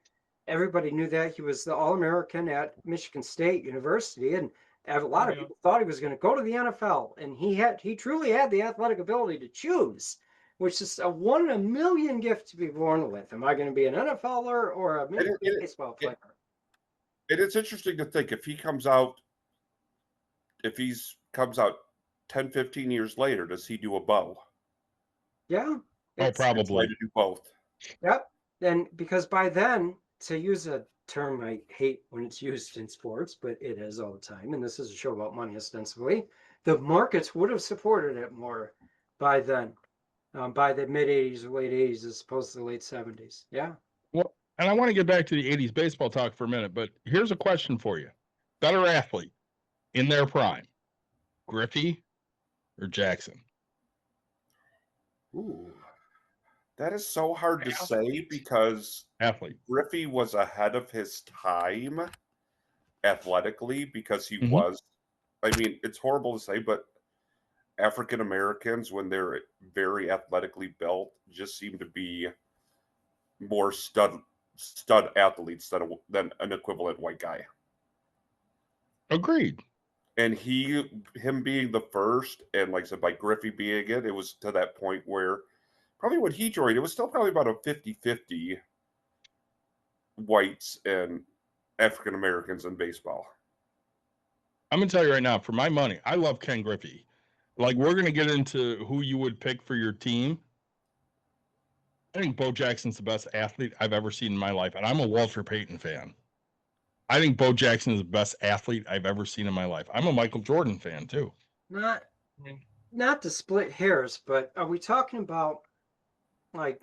Everybody knew that. He was the All-American at Michigan State University, and a lot of people thought he was going to go to the NFL, and he truly had the athletic ability to choose, which is a 1 in a million gift to be born with. Am I going to be an NFLer or a Major League Baseball player? And it's interesting to think if he comes out 10, 15 years later, does he do a bow? Yeah. Oh, probably. To do both. Yep. And because by then, to use a term I hate when it's used in sports, but it is all the time, and this is a show about money ostensibly, the markets would have supported it more by then. By the mid 80s or late 80s as opposed to the late 70s. Yeah. Well, and I want to get back to the 80s baseball talk for a minute, but here's a question for you. Better athlete in their prime, Griffey or Jackson? Ooh. That is so hard to say because Griffey was ahead of his time athletically because he was. I mean, it's horrible to say, but African Americans, when they're very athletically built, just seem to be more stud athletes than an equivalent white guy. Agreed. And him being the first, and like I said, by Griffey being it was to that point where probably when he joined, it was still probably about a 50-50 whites and African Americans in baseball. I'm going to tell you right now, for my money, I love Ken Griffey. Like, we're going to get into who you would pick for your team. I think Bo Jackson's the best athlete I've ever seen in my life, and I'm a Walter Payton fan. I think Bo Jackson is the best athlete I've ever seen in my life. I'm a Michael Jordan fan, too. Not to split hairs, but are we talking about like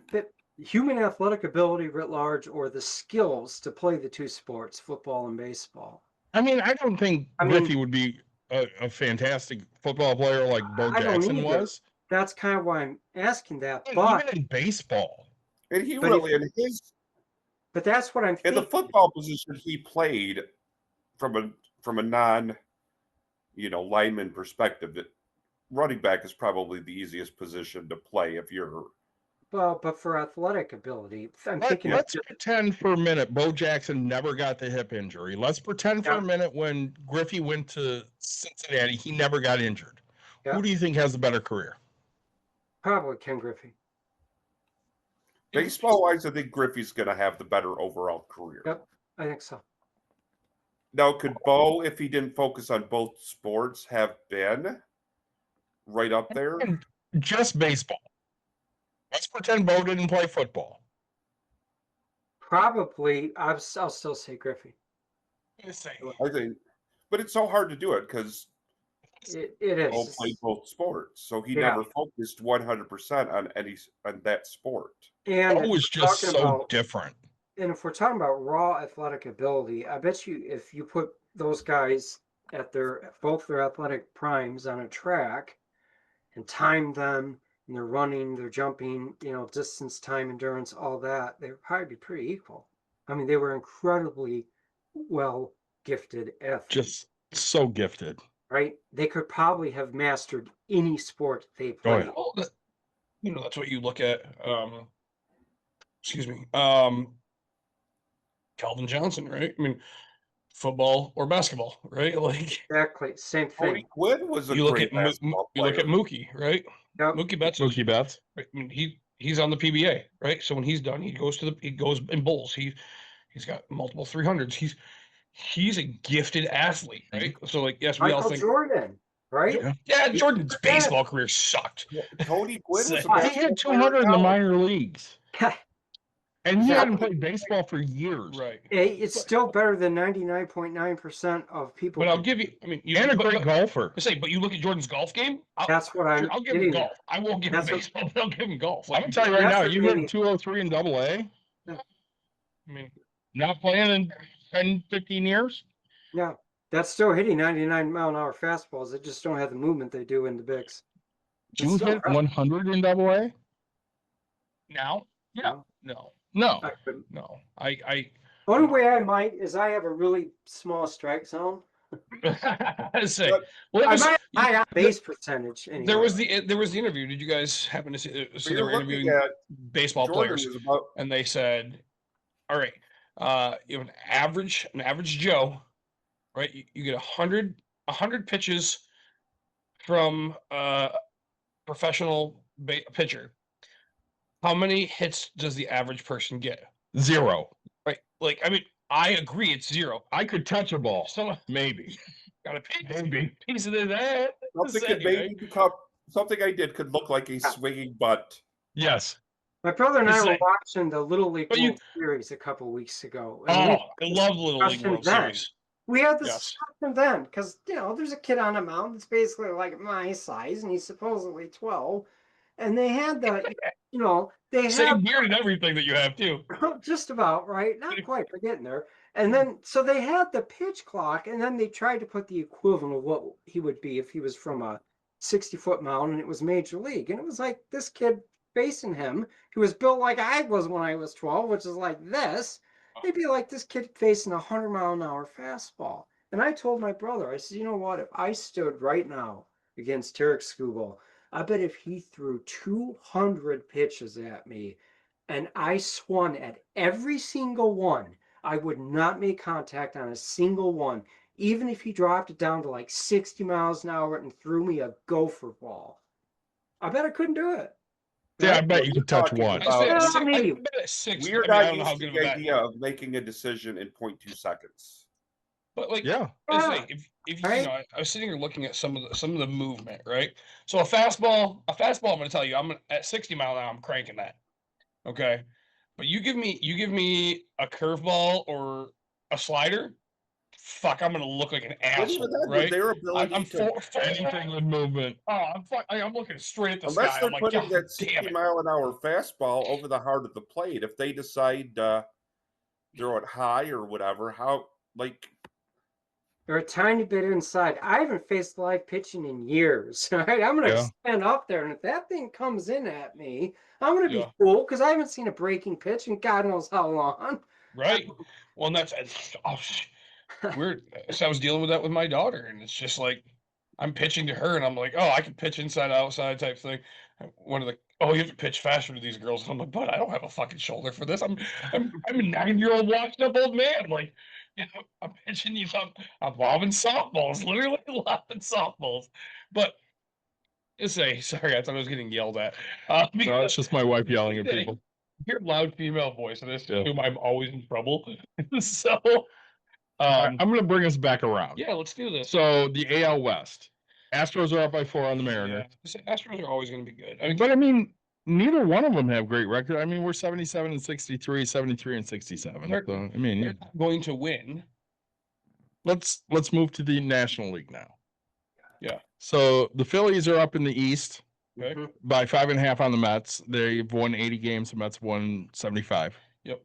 human athletic ability writ large or the skills to play the two sports, football and baseball? I mean, I don't think Griffey would be a fantastic football player like Bo Jackson was. That's kind of why I'm asking that. And but even in baseball. And he really, in his... But that's what I'm thinking. In the football position he played from a non, lineman perspective, that running back is probably the easiest position to play if you're... Well, but for athletic ability, let's pretend for a minute Bo Jackson never got the hip injury. Let's pretend for a minute when Griffey went to Cincinnati, he never got injured. Who do you think has a better career? Probably Ken Griffey. Baseball-wise, I think Griffey's going to have the better overall career. Yep, I think so. Now, could Bo, if he didn't focus on both sports, have been right up there? Just baseball. Let's pretend Bo didn't play football. Probably, I'll still say Griffey. I think, but it's so hard to do it because it is. Bo played both sports, so he never focused 100% on that sport. And Bo was just so different. And if we're talking about raw athletic ability, I bet you if you put those guys at both their athletic primes on a track and time them, and they're running, they're jumping, distance, time, endurance, all that, they would probably be pretty equal. I mean, they were incredibly well gifted athletes. Just so gifted. Right? They could probably have mastered any sport they played. Oh, yeah. That's what you look at. Calvin Johnson, right? I mean, football or basketball, right? Like exactly same thing. Tony Gwynn was a great basketball player. You look at Mookie, right? Yep. Mookie Betts. Right? I mean, he's on the PBA, right? So when he's done, he goes in bowls. He's got multiple 300s. He's a gifted athlete, right? So like, yes, we all think Jordan, right? Yeah, Jordan's baseball career sucked. Tony Gwynn was he had 200 in the minor leagues. And he hadn't played baseball for years. Right. It's still better than 99.9% of people. But I'll give you, and a great golfer. But you look at Jordan's golf game. I'll give him golf. I won't give him baseball, but I'll give him golf. I'm going to tell you right now, you hit 203 in AA. I mean, not playing in 10, 15 years? No. That's still hitting 99-mile-an-hour fastballs. They just don't have the movement they do in the bigs. Did you hit 100 in AA? Now? Yeah. No. No. I couldn't. No. I Only way I might is I have a really small strike zone. I say, But well, it I was, might high on base percentage. Anyway. there was the interview. Did you guys happen to see? So they you're were looking interviewing at baseball Jordan players, was about and they said, "All right, you have an average Joe, right? You get 100 pitches from a professional pitcher. How many hits does the average person get? 0. Right? Like, I mean, I agree, it's 0. I could touch a ball. So Maybe. got a piece, Maybe. piece of that. something could maybe become something I did could look like a swinging butt. Yes. My brother and I It's were like- watching the Little League But you- World Series a couple weeks ago. Oh, we I love Little League discussion World then. Series. We had this Yes. discussion then because there's a kid on a mound that's basically like my size, and he's supposedly 12. And they had they Same had beard and everything that you have too. just about right, not quite, but getting there. And then so they had the pitch clock, and then they tried to put the equivalent of what he would be if he was from a 60-foot mound, and it was major league. And it was like this kid facing him, who was built like I was when I was 12, which is like this. They'd be like this kid facing a 100-mile-an-hour fastball. And I told my brother, I said, you know what? If I stood right now against Tarek Skubal, I bet if he threw 200 pitches at me and I swung at every single one, I would not make contact on a single one, even if he dropped it down to like 60 miles an hour and threw me a gopher ball. I bet I couldn't do it. Yeah, I bet you We're could touch talking one. about- Yeah, I maybe. bet at 60. We are I mean, I not don't know how used good to of a the bat. idea of making a decision in 0.2 seconds. But like, Yeah. I Yeah. say, if you Right. know, I was sitting here looking at some of the movement, right? So a fastball, I'm going to tell you, at 60 mile an hour, I'm cranking that. Okay, but you give me a curveball or a slider, fuck, I'm going to look like an But even asshole, then, with right? their ability I'm to, Anything with movement. Oh, I'm looking straight at the unless sky. they're I'm like, putting God that damn 60 it. mile an hour fastball over the heart of the plate, if they decide throw it high or whatever, how like They're a tiny bit inside. I haven't faced live pitching in years. Right? I'm gonna Yeah. stand up there, and if that thing comes in at me, I'm gonna Yeah. be cool because I haven't seen a breaking pitch in God knows how long. Right. Well, and that's weird. So I was dealing with that with my daughter, and it's just like I'm pitching to her, and I'm like, oh, I can pitch inside outside type thing. One of the you have to pitch faster to these girls, and I'm like, but I don't have a fucking shoulder for this. I'm a 9-year-old washed up old man. Like, I'm pitching these. I'm lobbing softballs, literally lobbing softballs. But sorry, I thought I was getting yelled at. No, Because it's just my wife yelling at people. hear loud female voice, and I Yeah. assume I'm always in trouble. So, I'm going to bring us back around. yeah, let's do this. So the AL West. Astros are up by 4 on the Mariners. Yeah. Astros are always going to be good. I mean, But I mean, neither one of them have great record. I mean, we're 77 and 63, 73 and 67. They're- So, I mean, they're not going to win. let's move to the National League now. Yeah. So the Phillies are up in the East Okay. by 5.5 on the Mets. They've won 80 games. The Mets won 75. Yep.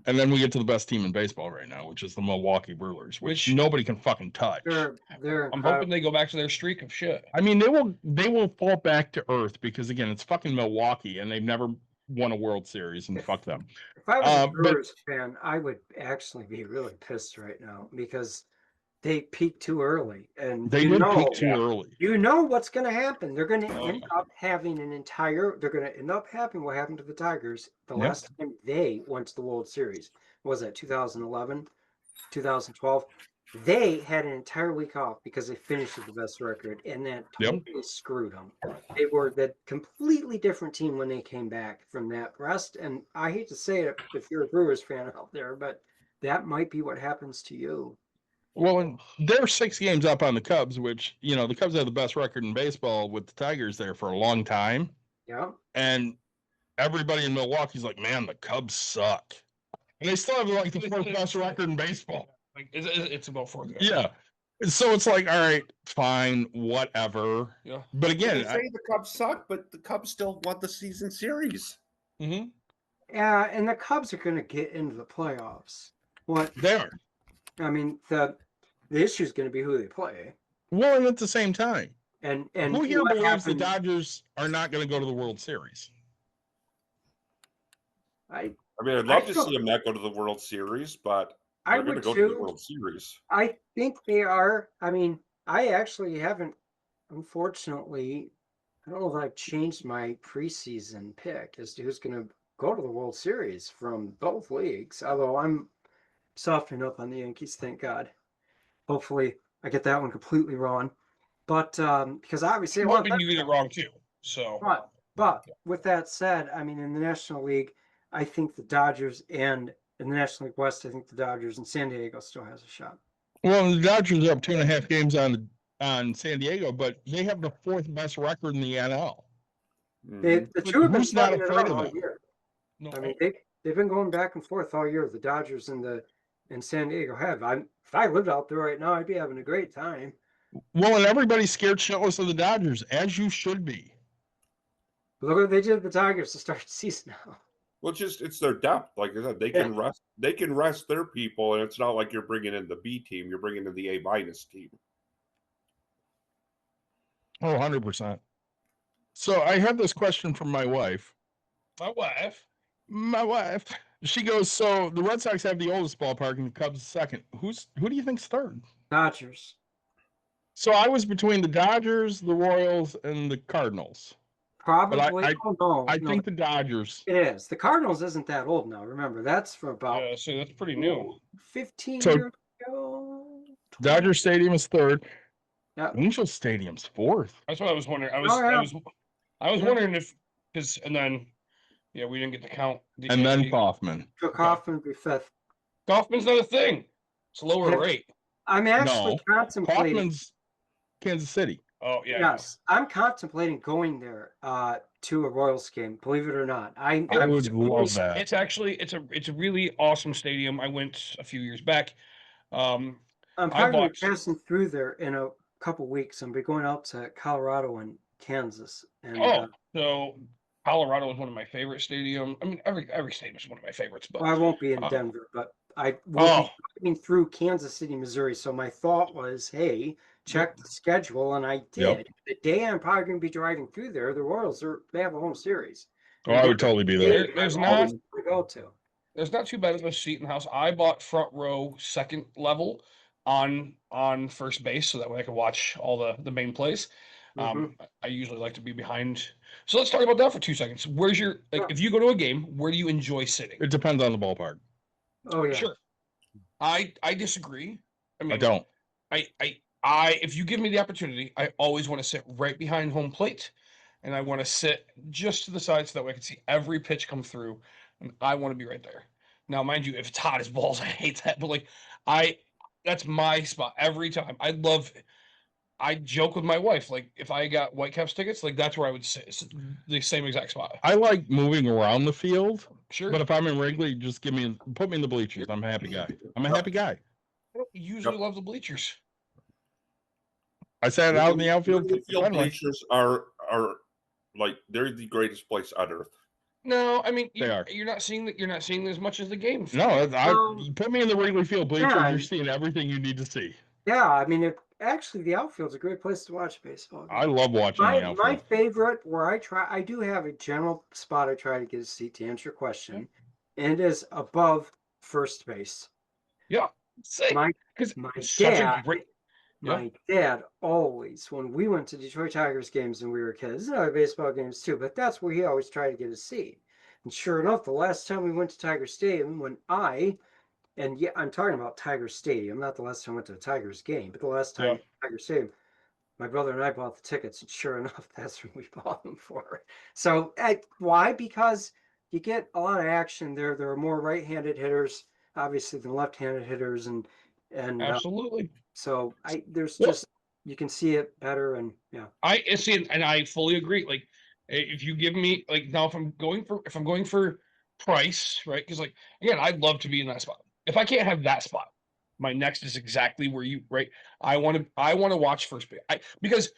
And then we get to the best team in baseball right now, which is the Milwaukee Brewers, which Which- nobody can fucking touch. They're I'm hoping they go back to their streak of shit. I mean, they will fall back to earth because again, it's fucking Milwaukee and they've never won a World Series and fuck them. If I was a but- Brewers fan, I would actually be really pissed right now because they peaked too early, and They did peak too early. You know what's going to happen. They're going to Oh, end up having they're going to end up having what happened to the Tigers the Yep. last time they went to the World Series. Was that 2011, 2012? They had an entire week off because they finished with the best record, and that Yep. totally screwed them. They were the completely different team when they came back from that rest. And I hate to say it if you're a Brewers fan out there, but that might be what happens to you. Well, and they're 6 games up on the Cubs, which, you know, the Cubs have the best record in baseball with the Tigers there for a long time. Yeah. And everybody in Milwaukee's like, man, the Cubs suck. And they still have like the 4th best record in baseball. Like it's about 4 guys. Yeah. So it's like, all right, fine, whatever. Yeah. But they again, say the Cubs suck, but the Cubs still won the season series. Mm-hmm. Yeah, and the Cubs are going to get into the playoffs. What they are. I mean, The issue is going to be who they play. Well, and at the same time, And who here what believes the happened- Dodgers are not going to go to the World Series? I mean, I'd love to still- see them not go to the World Series, but I they're going to would go to the too. World Series. I think they are. I mean, I actually haven't, unfortunately, I don't know if I've changed my preseason pick as to who's going to go to the World Series from both leagues, although I'm softening up on the Yankees, thank God. Hopefully, I get that one completely wrong. But because obviously, I'm hoping you get it wrong too. So, but with that said, I mean, in the National League, I think the Dodgers, and in the National League West, I think the Dodgers and San Diego still has a shot. Well, the Dodgers are up 2.5 games on San Diego, but they have the 4th best record in the NL. Mhm. The two have been Who's not slugging it afraid out of all them? year. no, I mean, they've been going back and forth all year. The Dodgers and San Diego have. If I lived out there right now, I'd be having a great time. Well, and everybody's scared shitless of the Dodgers, as you should be. Look what they did with the Tigers to start the season now. Well, it's their depth. Like I said, they can rest. They can rest their people, and it's not like you're bringing in the B team. You're bringing in the A- team. Oh, 100%. So I had this question from my wife. my wife. My wife. She goes, so the Red Sox have the oldest ballpark and the Cubs second. Who do you think's third? Dodgers. So I was between the Dodgers, the Royals, and the Cardinals. Probably. I think the Dodgers. It is. The Cardinals isn't that old now. Remember, that's from about Yeah, so that's pretty new. 15 So- years ago. 20. Dodger Stadium is third. Yeah. Angel Stadium's fourth. That's what I was wondering. I was Yeah. wondering if and then we didn't get to count. The And then Yankee. Kaufman. Cook Hoffman be fifth. Kaufman's not a thing. It's a lower Yeah. rate. I'm actually No. contemplating. Kaufman's Kansas City. Oh yeah. Yes, I'm contemplating going there to a Royals game. Believe it or not, I I'm would love It's that. actually it's a really awesome stadium. I went a few years back. I'm I probably bought- passing through there in a couple weeks. I'm be going out to Colorado and Kansas. And So Colorado is one of my favorite stadiums. I mean, every stadium is one of my favorites, but well, I won't be in uh, Denver, but I will be driving through Kansas City, Missouri. So my thought was, hey, check the schedule, and I did. Yep. The day I'm probably going to be driving through there, the Royals they have a home series. Oh, I would totally be there. There's I'm not- always gonna go to. there's not too bad of a seat in the house. I bought front row, second level on first base, so that way I could watch all the main plays. I usually like to be behind. So let's talk about that for 2 seconds. Where's your if you go to a game, where do you enjoy sitting? It depends on the ballpark. Oh yeah. Sure. I disagree. I mean, I don't. I if you give me the opportunity, I always want to sit right behind home plate, and I want to sit just to the side so that way I can see every pitch come through, and I want to be right there. Now, mind you, if it's hot as balls, I hate that, but that's my spot every time. I joke with my wife, like if I got Whitecaps tickets, like that's where I would sit. It's the same exact spot. I like moving around the field, Sure. but if I'm in Wrigley, just put me in the bleachers. I'm a happy guy. I'm a happy guy. I don't usually love the bleachers. I sat out in the outfield. The field friendly. bleachers are like they're the greatest place on earth. No, I mean They are. you're not seeing that. You're not seeing as much as the game. No, Um, you put me in the Wrigley Field bleachers. yeah. You're seeing everything you need to see. Yeah, I mean, actually, the outfield's a great place to watch baseball. I love watching the My outfield. favorite, where I do have a general spot I try to get a seat to answer your question, and it is above first base. Yeah. My Because my it's such a dad, great. Yeah. my dad always, when we went to Detroit Tigers games and we were kids, and other baseball games too, but that's where he always tried to get a seat. And sure enough, the last time we went to Tiger Stadium, and yeah, I'm talking about Tiger Stadium, not the last time I went to a Tigers game, but the last time Yeah. Tiger Stadium, my brother and I bought the tickets, and sure enough, that's when we bought them for. So why? Because you get a lot of action there. There are more right-handed hitters, obviously, than left-handed hitters, and Absolutely. so there's Well- just you can see it better, and yeah. I see, and I fully agree. Like, if you give me now, if I'm going for price, right? Because again, I'd love to be in that spot. If I can't have that spot, my next is exactly where you right. I want to watch first base. Because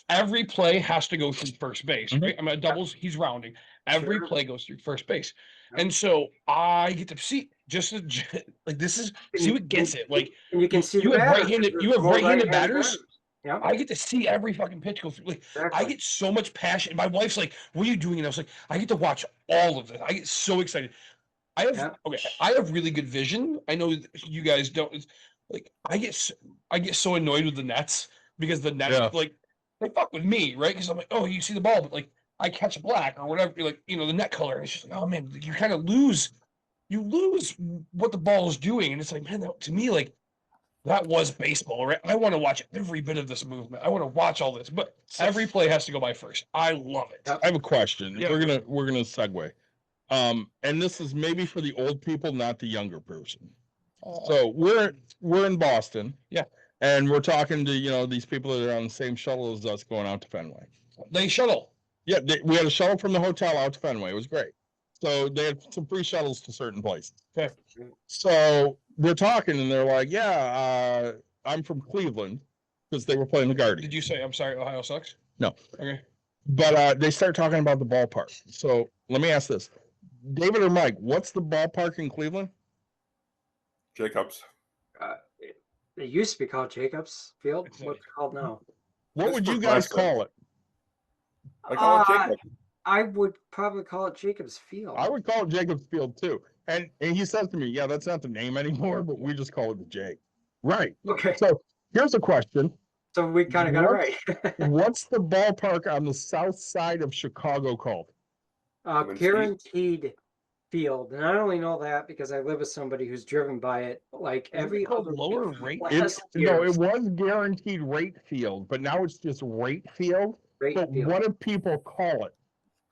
every play has to go through first base, right? I'm at doubles. He's rounding. Every Sure. play goes through first base, Yeah. and so I get to see like this is And see you what gets can- it. Like And you can see you the have batters, right-handed there's you have more right-handed right-handed batters. Yeah, I get to see every fucking pitch go through. Like I exactly. get so much passion. My wife's like, "What are you doing?" And I was like, "I get to watch all of this." I get so excited. I have Yeah. okay. I have really good vision. I know you guys don't. Like I get so annoyed with the nets because the nets Yeah. like they fuck with me, right? Because I'm like, oh, you see the ball, but like I catch black or whatever, like the net color, and it's just like, oh man, you kind of lose what the ball is doing, and it's like, man, to me, like that was baseball, right? I want to watch every bit of this movement. I want to watch all this, but every play has to go by first. I love it. Yep. I have a question. Yeah. We're gonna segue. And this is maybe for the old people, not the younger person. So we're in Boston. Yeah. And we're talking to, these people that are on the same shuttle as us going out to Fenway. They shuttle. Yeah, we had a shuttle from the hotel out to Fenway. It was great. So they had some free shuttles to certain places. Okay. So they're talking and they're like, yeah, I'm from Cleveland because they were playing the Guardians. Did you say I'm sorry? Ohio sucks. No. Okay. But they start talking about the ballpark. So let me ask this. David or Mike, what's the ballpark in Cleveland? Jacobs. It used to be called Jacobs Field. It's What's it called now? What That's would you for guys wrestling. call it? I call it Jacobs. I would probably call it Jacobs Field. I would call it Jacobs Field too. And he says to me, yeah, that's not the name anymore, but we just call it the Jake. Right. Okay, So here's a question. so we kind of got it right. What's the ballpark on the south side of Chicago called? Guaranteed Field, and I only know that because I live with somebody who's driven by it like every called other lower week for rate? the last years. It was Guaranteed Rate Field, but now it's just Rate Field. Rate But Field. what do people call it?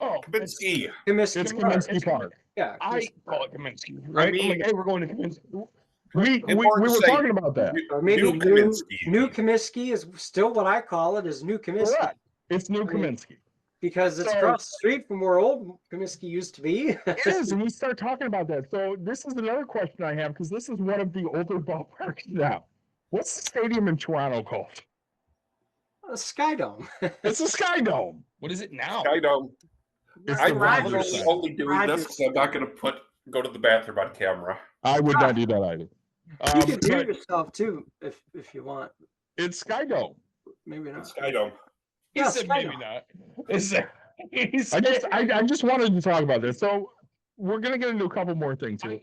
Oh, Kaminsky. Comiskey It's Park. Kaminsky Park. Yeah, I Comiskey call Park. it Kaminsky, right? I'm mean- like, hey, we're going to Kaminsky. We Important were to say, talking about that. Or maybe New new Kaminsky. New Comiskey is still what I call it, is New Comiskey. Correct. It's New I mean, Kaminsky. Because it's So- across the street from where old Comiskey used to be. It is, and we start talking about that. So this is another question I have because this is one of the older ballparks now. What's the stadium in Toronto called? A Sky Dome. It's the Sky Dome. What is it now? I know. It's I the probably Rogers Center. only doing this because I'm not going to go to the bathroom on camera. I would not do that either. You can hear But yourself too if you want. it's Sky Dome. Maybe not. Sky Dome. He Yeah, said Sky maybe Dome. not. Is there? I just wanted to talk about this. So we're gonna get into a couple more things here.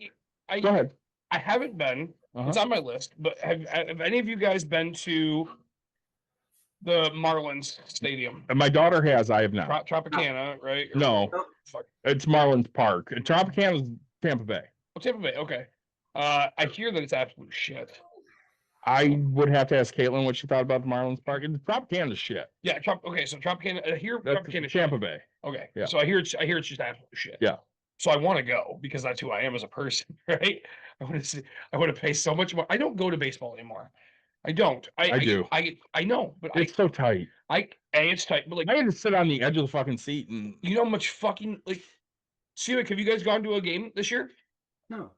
Go ahead. I haven't been. Uh-huh. It's on my list, but have any of you guys been to the Marlins Stadium? And my daughter has. I have not. Tropicana, right? Or- No, Fuck. it's Marlins Park. And Tropicana is Tampa Bay. Oh, Tampa Bay. Okay. I hear that it's absolute shit. I would have to ask Caitlin what she thought about the Marlins Park. And Tropicana is shit. Yeah. Okay. So Tropicana. I hear That's Tropicana. Tampa Bay. Okay. Yeah. So I hear it's just absolute shit. Yeah. So I want to go because that's who I am as a person, right? I want to see. I want to pay so much more. I don't go to baseball anymore. I don't. I do. I know, but It's so tight. it's tight. But like, I had to sit on the edge of the fucking seat and you know how much fucking like. Siwik, have you guys gone to a game this year? No.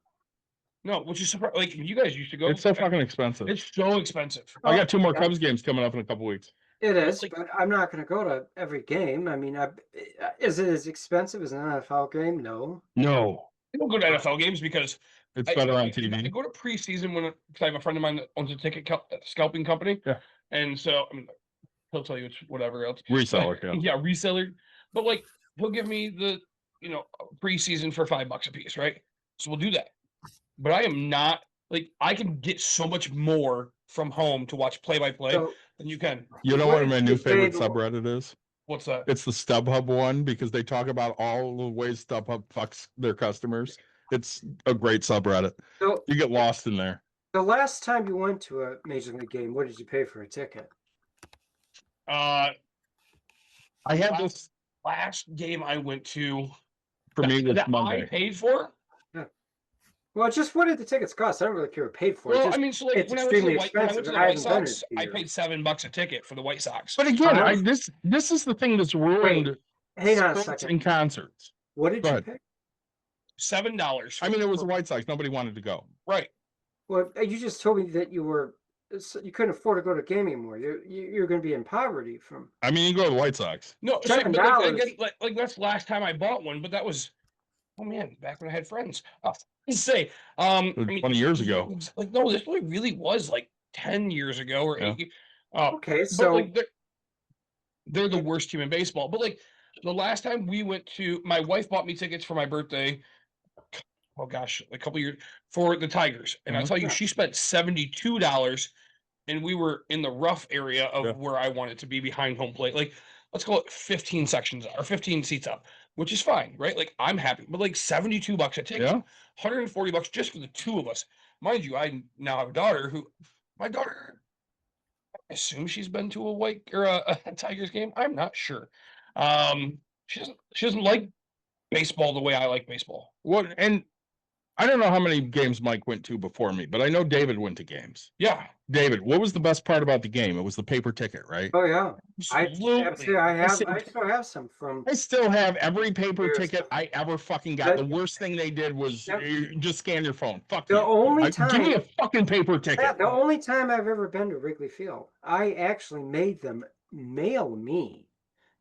No, which is surprising. Like you guys used to go. it's so fucking expensive. It's so expensive. I got 2 more Yeah. Cubs games coming up in a couple weeks. It is, like- but I'm not going to go to every game. I mean, is it as expensive as an NFL game? No. No, I don't go to NFL games because it's I better on I TV. go to preseason when I have a friend of mine that owns a ticket scalping company. Yeah. And so I mean, he'll tell you it's whatever else. Reseller, yeah. Yeah, reseller. But like he'll give me the preseason for $5 a piece, right? So we'll do that. But I am not like I can get so much more from home to watch play by play So than you can. You know What what my did new you say favorite the- subreddit is? What's that? It's the StubHub one because they talk about all the ways StubHub fucks their customers. It's a great subreddit. so You get lost in there. the last time you went to a major league game, what did you pay for a ticket? Uh I had this last game I went to for me this that I Monday. paid for. Well, just what did the tickets cost? I don't really care what paid for. Well, Just, I mean, so like it's when I went to the extremely White expensive, White and I haven't been Sox, in I years. paid $7 a ticket for the White Sox. But again, Uh-huh. this is the thing that's ruined hang on a sports second. and concerts. What did go you ahead. pay? $7. I mean, it was the White Sox. Nobody wanted to go. Right. Well, you just told me that you couldn't afford to go to a game anymore. You're going to be in poverty from. I mean, you go to the White Sox. No, so, but $7. like that's last time I bought one, but that was Oh man, back when I had friends. Say, I mean, 20 years ago. like no, this really was like 10 years ago or Yeah. 8. Okay, But so like they're the worst team in baseball. But like the last time we went to, my wife bought me tickets for my birthday. Oh gosh, a couple years for the Tigers, and I'll Mhm. tell you, she spent $72, and we were in the rough area of Yeah. where I wanted to be behind home plate. Like, let's call it 15 sections or 15 seats up, which is fine, right? Like, I'm happy, but like $72 a ticket, Yeah. $140 just for the two of us. Mind you, I now have a daughter who, my daughter, I assume she's been to a White or a Tigers game. I'm not sure. She doesn't like baseball the way I like baseball. What? And I don't know how many games Mike went to before me, but I know David went to games. Yeah, David, what was the best part about the game? It was the paper ticket, right? oh yeah, absolutely. I still have some from. I still have every paper Years. ticket I ever fucking got. The But- worst thing they did was Yep. just scan your phone. Fuck The you. only Give me a time- fucking paper Yeah, ticket. the only time I've ever been to Wrigley Field, I actually made them mail me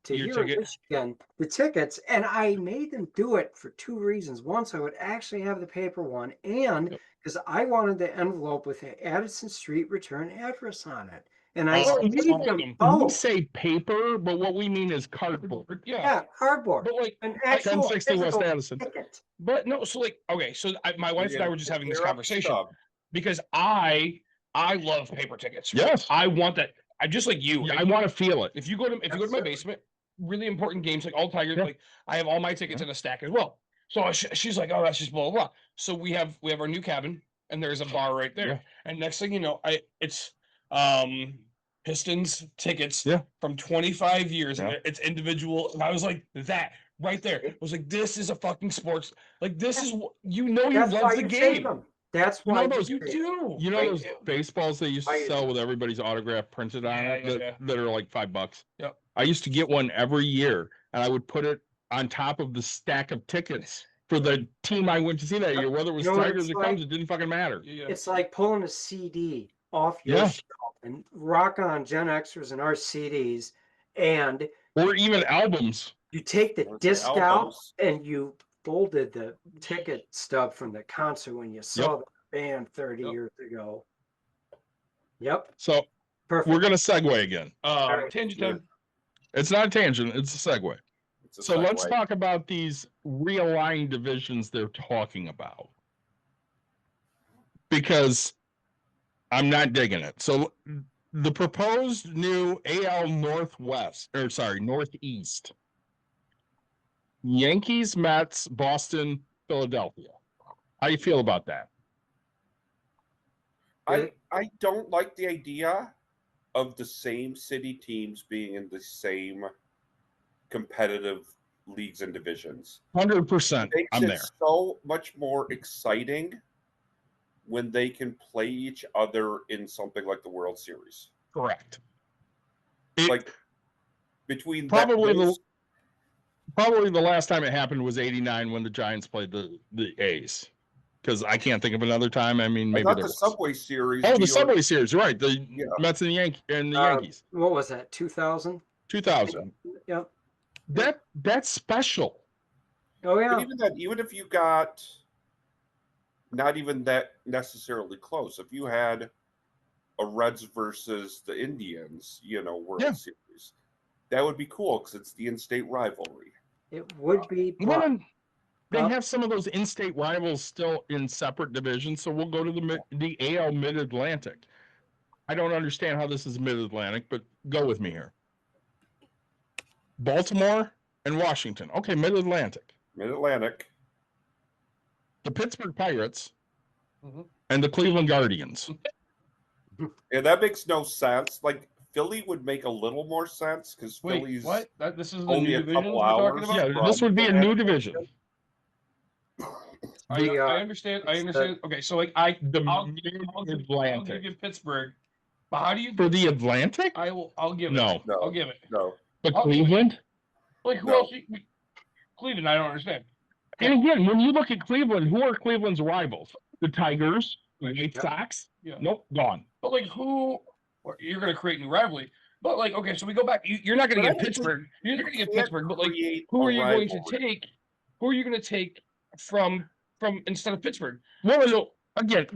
to Your here in ticket? Michigan the tickets, and I made them do it for two reasons. One, so I would actually have the paper one, and Yep. because I wanted the envelope with the Addison Street return address on it, and I Oh, saved you- them We both. say paper, but what we mean is cardboard. Yeah, cardboard, But like, an actual 1060 West physical Addison. ticket. but no, so like, okay, so my wife and I were just having this Tear up conversation stub. because I love paper tickets. right? Yes. I want that. I just like you. I want to feel it. If you go to my Absolutely. basement, really important games like all Tigers, Yeah. like I have all my tickets in a stack as well. So she's like, oh, that's just blah blah blah. So we have our new cabin, and there's a bar right there. Yeah. And next thing you know, it's Pistons tickets Yeah. from 25 years. Yeah. It's individual, and I was like, that right there. I was like, this is a fucking sports. Like this is you That's why love the you save game. them. That's You know why those- You save do. You know Like, those baseballs they used I to do. sell with everybody's autograph printed on Yeah, it yeah, that, yeah. that are like $5? Yep. I used to get one every year, and I would put it on top of the stack of tickets for the team I went to see that year. Whether it was You know what Tigers it's or Cubs, like? it didn't fucking matter. Yeah. It's like pulling a CD off your Yeah. shelf and rocking on Gen Xers and our CDs, and Or even albums. you take the Or the disc out albums. and you folded the ticket stub from the concert when you saw the band 30 Yep. years ago. Yep, So perfect. we're gonna segue again. Alright. Tangent Yeah. time. It's not a tangent, it's a segue. It's a So let's segue. talk about these realigned divisions they're talking about. Because I'm not digging it. So the proposed new AL Northeast. Yankees, Mets, Boston, Philadelphia. How do you feel about that? I don't like the idea of the same city teams being in the same competitive leagues and divisions. 100%. It makes I'm it there. so much more exciting when they can play each other in something like the World Series. Correct. Like between Probably those, Probably the last time it happened was '89 when the Giants played the A's. Because I can't think of another time. I mean, maybe not there the was. Subway Series. Oh, New the York- Subway Series, right? The Yeah. Mets and the Yankees. What was that? 2000? 2000. Yep. That's special. Oh But yeah. even that, even if you got not even that necessarily close, if you had a Reds versus the Indians, World Yeah. Series, that would be cool because it's the in-state rivalry. It would be. Well, but- and they Well- have some of those in-state rivals still in separate divisions, so we'll go to the AL Mid-Atlantic. I don't understand how this is Mid-Atlantic, but go with me here. Baltimore and Washington. Okay, Mid-Atlantic. Mid-Atlantic. The Pittsburgh Pirates Mhm. and the Cleveland Guardians. And that makes no sense. Like Philly would make a little more sense because Wait, Philly's what? This is the only new a divisions couple we're talking hours. about? Yeah, this would be a new division. The, I understand. I it's understand. Okay, so like The I'll give Mid-Atlantic. you Pittsburgh, but how do you? For the Atlantic? I'll give No. it. I'll No, give it. no. But I'll- Cleveland? Like who No. else? Cleveland. I don't understand. And again, when you look at Cleveland, who are Cleveland's rivals? The Tigers, the White Yeah. Sox? Yeah. Nope, gone. But like who? You're going to create new rivalry. But like, okay, so we go back. You're not going But to I get think Pittsburgh. You're not going to get can't Pittsburgh. But like, create who a are you going to rivalry. take? Who are you going to take from instead of Pittsburgh. Well, So again,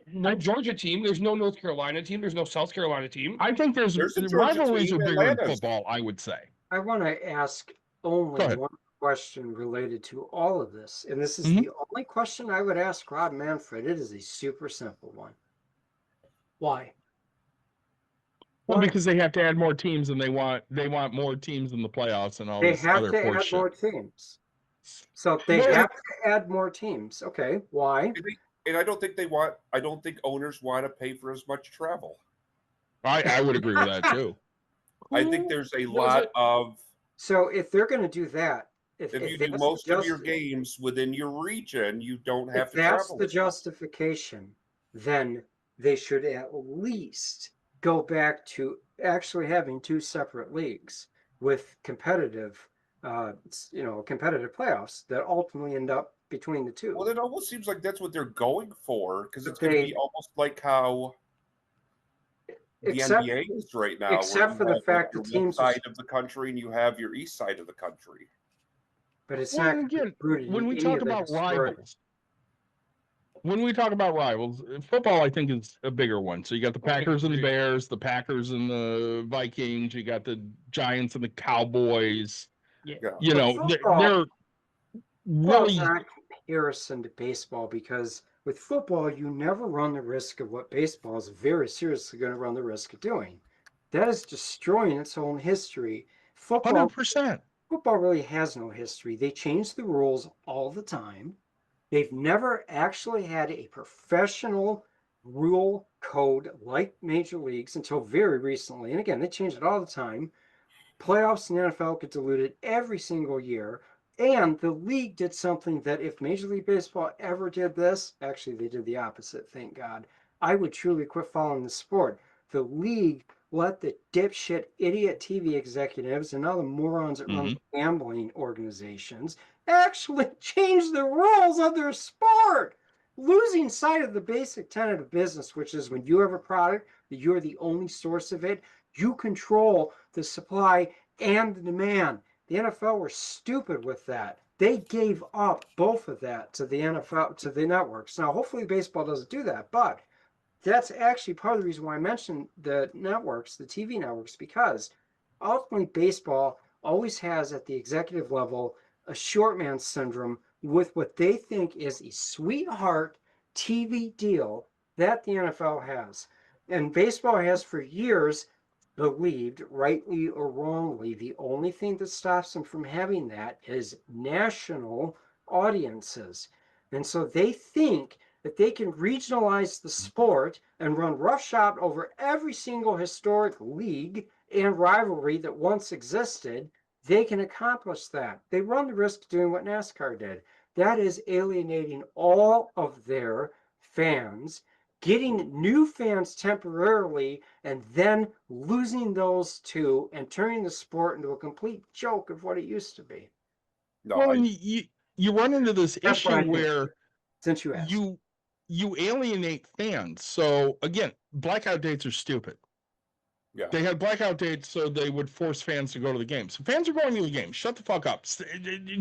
no Georgia team. There's no North Carolina team. There's no South Carolina team. I think There's a Georgia rivalries team, are bigger in Atlanta's. football, I would say. I want to ask Go only ahead. one question related to all of this, and this is Mhm. the only question I would ask Rob Manfred. It is a super simple one. Why? Well, Why? because they have to add more teams, and they want more teams in the playoffs and all They this have other to add horse more shit. teams. So they Well, have to add more teams. Okay, why? And I don't think they want. I don't think owners want to pay for as much travel. I would agree with that too. I think there's a does lot it? of. So if they're going to do that, If you that's do most of your just- games within your region, you don't have if to that's travel. the justification, then they should at least go back to actually having two separate leagues with competitive playoffs that ultimately end up between the two. Well, it almost seems like that's what they're going for, because it's But going to they- be almost like how the Except- NBA is right now. where except you for the have, fact your the west teams are- side of the country and you have your east side of the country. But it's Well, not gonna be again, rooted when in we any talk of the about historic- rivals, football I think is a bigger one. So you got the Packers and the Bears, the Packers and the Vikings, you got the Giants and the Cowboys. Yeah. You know, football- they're Well, really not comparison to baseball, because with football, you never run the risk of what baseball is very seriously going to run the risk of doing. That is destroying its own history. Football 100%. really has no history. They change the rules all the time. They've never actually had a professional rule code like major leagues until very recently. And again, they change it all the time. Playoffs in the NFL get diluted every single year. And the league did something that if Major League Baseball ever did this, actually they did the opposite, thank God, I would truly quit following the sport. The league let the dipshit idiot TV executives and other morons that run gambling organizations actually change the rules of their sport, losing sight of the basic tenet of business, which is when you have a product that you're the only source of it, you control the supply and the demand. The NFL were stupid with that. They gave up both of that to the NFL, to the networks. Now, hopefully baseball doesn't do that, but that's actually part of the reason why I mentioned the networks, the TV networks, because ultimately baseball always has at the executive level a short man syndrome with what they think is a sweetheart TV deal that the NFL has. And baseball has for years believed, rightly or wrongly, the only thing that stops them from having that is national audiences. And so they think that they can regionalize the sport and run roughshod over every single historic league and rivalry that once existed. They can accomplish that. They run the risk of doing what NASCAR did. That is alienating all of their fans, getting new fans temporarily, and then losing those two and turning the sport into a complete joke of what it used to be. No, Well, and you run into this That's what I issue think, where since you asked. you alienate fans. So again, blackout dates are stupid. yeah. They had blackout dates so they would force fans to go to the games. So fans are going to the game. Shut the fuck up.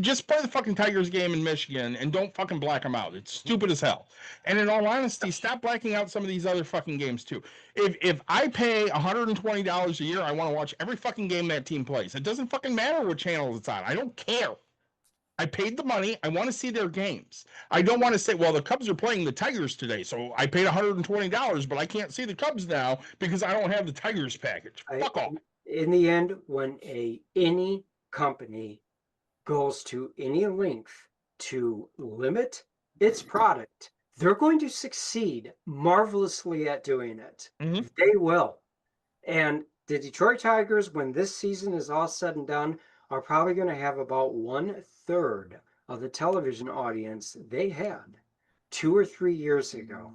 Just play the fucking Tigers game in Michigan and don't fucking black them out. It's stupid as hell. And in all honesty, stop blacking out some of these other fucking games too. If I pay $120 a year, I want to watch every fucking game that team plays. It doesn't fucking matter what channel it's on. I don't care. I paid the money. I want to see their games. I don't want to say, well, the Cubs are playing the Tigers today, so I paid $120, but I can't see the Cubs now because I don't have the Tigers package. Fuck off. In the end, when any company goes to any length to limit its product, they're going to succeed marvelously at doing it. Mhm. They will. And the Detroit Tigers, when this season is all said and done, are probably going to have about 1/3 of the television audience they had 2 or 3 years ago.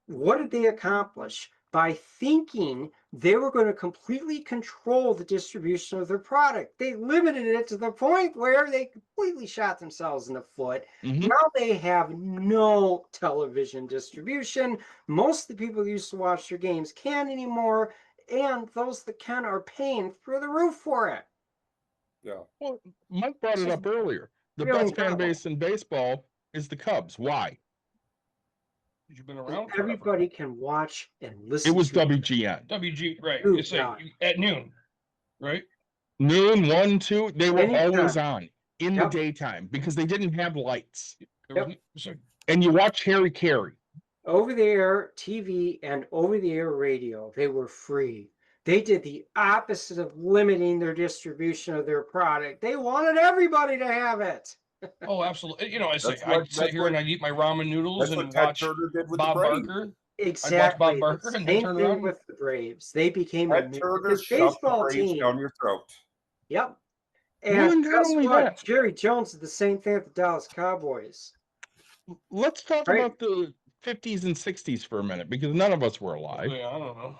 What did they accomplish? By thinking they were going to completely control the distribution of their product, they limited it to the point where they completely shot themselves in the foot. Mhm. Now they have no television distribution. Most of the people who used to watch their games can't anymore, and those that can are paying through the roof for it. Yeah. Well, Mike brought it up earlier. the Really best fan incredible. base in baseball is the Cubs. Why? You've been around forever. Everybody can watch and It listen was to it. WGN. WG, right? Dude, It's like yeah. at noon, right? Noon, 1, 2, they were Anytime. always on in Yep. the daytime because they didn't have lights. There Yep. was, so, And you watch Harry Carey. Over the air TV and over the air radio, they were free. They did the opposite of limiting their distribution of their product. They wanted everybody to have it. oh, absolutely. You know, I say That's I'd what- sit that's here what- and I'd eat my ramen noodles That's and what Ted watch Turner did with Bob the Braves. Barker. Exactly. Barker the and then same turn thing around. with the Braves. They became a Ted Turner this shoved the baseball Braves team. down your throat. Yep. Well, And and not guess only what? that- Jerry Jones did the same thing with the Dallas Cowboys. Let's talk Right. about the 50s and 60s for a minute because none of us were alive. Yeah, I don't know.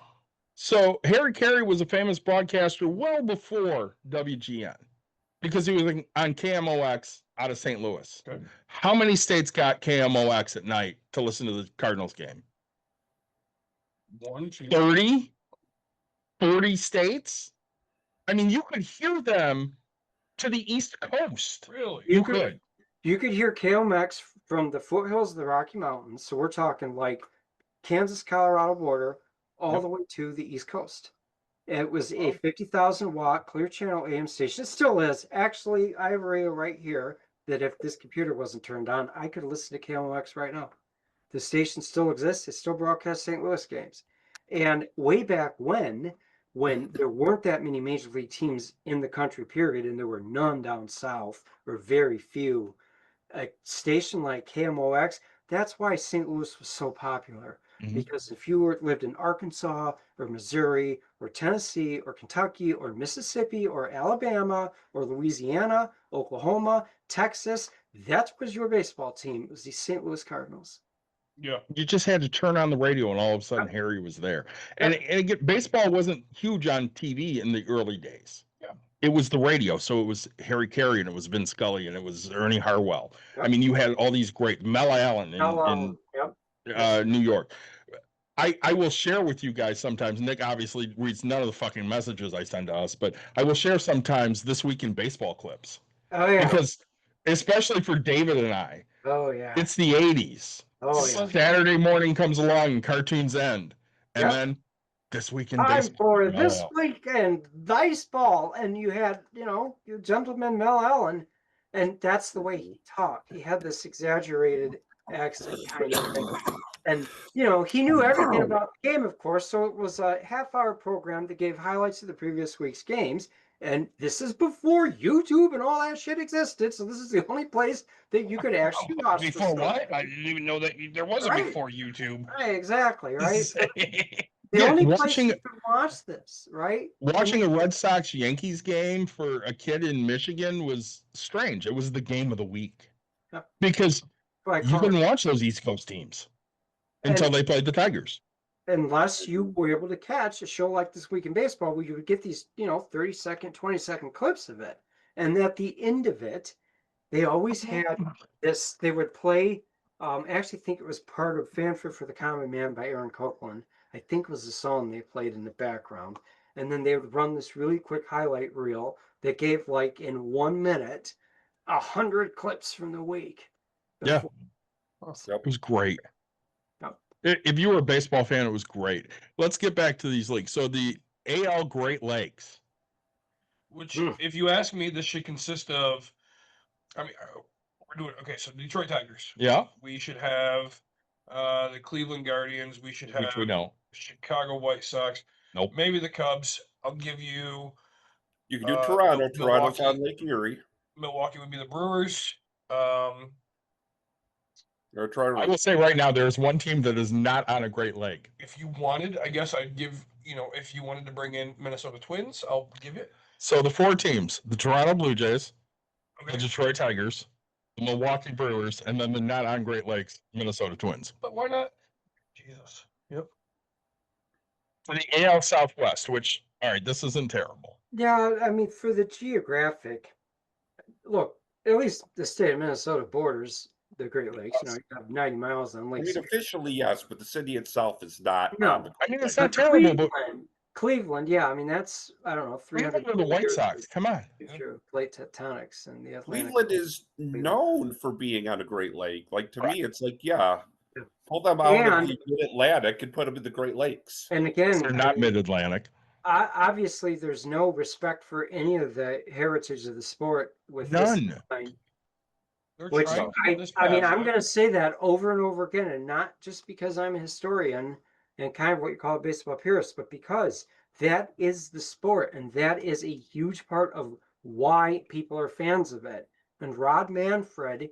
So Harry Carey was a famous broadcaster well before WGN because he was on KMOX out of St. Louis. Okay. How many states got KMOX at night to listen to the Cardinals game? 1, 2. 30, 40 states? I mean, you could hear them to the East Coast. Really? You could. You could hear KMX from the foothills of the Rocky Mountains. So we're talking like Kansas, Colorado border, all Yep. the way to the East Coast. It was a 50,000 watt clear channel AM station. It still is. Actually, I have a radio right here that if this computer wasn't turned on, I could listen to KMOX right now. The station still exists. It still broadcasts St. Louis games. And way back when there weren't that many major league teams in the country, period, and there were none down south or very few, a station like KMOX, that's why St. Louis was so popular. Mhm. Because if you lived in Arkansas or Missouri or Tennessee or Kentucky or Mississippi or Alabama or Louisiana, Oklahoma, Texas, that was your baseball team. It was the St. Louis Cardinals. Yeah. You just had to turn on the radio and all of a sudden Harry was there. And, and again, baseball wasn't huge on TV in the early days. Yeah. It was the radio. So it was Harry Carey and it was Vin Scully and it was Ernie Harwell. Yep. I mean, you had all these great Mel Allen in Yep. New York. I will share with you guys sometimes. Nick obviously reads none of the fucking messages I send to us, but I will share sometimes this week in baseball clips. Oh yeah. Because especially for David and I, Oh yeah. it's the 80s. Oh yeah. Saturday morning comes along and cartoons end. And Yep. then this week in Time baseball. for Mel this Allen. weekend baseball, and you had, your gentleman Mel Allen, and that's the way he talked. He had this exaggerated accent kind of thing, and he knew everything about the game, of course. So it was a half-hour program that gave highlights of the previous week's games. And this is before YouTube and all that shit existed. So this is the only place that you could actually watch. this Before stuff. what? I didn't even know that there was a Right. before YouTube. Right, exactly, right? The Yeah, only place watching- you could watch this, right? Watching a Red Sox Yankees game for a kid in Michigan was strange. It was the game of the week. Yep. Because I you call it- couldn't watch those East Coast teams until they played the Tigers. unless you were able to catch a show like This Week in Baseball, where you would get these, 30-second, 20-second clips of it. And at the end of it, they always had this, they would play, I actually think it was part of Fanfare for the Common Man by Aaron Copland. I think was the song they played in the background. And then they would run this really quick highlight reel that gave, like, in 1 minute, 100 clips from the week. Yeah. Yep. It was great. Yep. If you were a baseball fan, it was great. Let's get back to these leagues. So the AL Great Lakes. Which, if you ask me, this should consist of. I mean, we're doing okay. So Detroit Tigers. Yeah. We should have the Cleveland Guardians. We should have Which we know. Chicago White Sox. Nope. Maybe the Cubs. I'll give you. You can do Toronto. Toronto's Milwaukee. on Lake Erie. Milwaukee would be the Brewers. Or Toronto. I will say right now, there's one team that is not on a Great Lake. If you wanted, I guess I'd give. If you wanted to bring in Minnesota Twins, I'll give it. So the four teams, the Toronto Blue Jays, the Okay. Detroit Tigers, the Milwaukee Brewers, and then the not on Great Lakes, Minnesota Twins. But why not? Jesus. Yep. For the AL Southwest, which, all right, this isn't terrible. Yeah, I mean, for the geographic, look, at least the state of Minnesota borders the Great Lakes. You have 90 miles on I Lake. mean, officially, yes, but the city itself is not. No. on the I mean, it's Great not terrible, but Cleveland Cleveland, yeah. I mean, that's, I don't know, 300 Cleveland or the White years Sox? Come on. future plate tectonics and the Atlantic. Cleveland is known for being on a Great Lake. Like to me, it's like, yeah, Yeah. pull them out of And- the Mid-Atlantic and put them in the Great Lakes. And again, They're I not mean, Mid-Atlantic. obviously, there's no respect for any of the heritage of the sport with None. this line. They're Which trying to I put this mean, past I'm it. going to say that over and over again, and not just because I'm a historian and kind of what you call a baseball purist, but because that is the sport, and that is a huge part of why people are fans of it. And Rod Manfred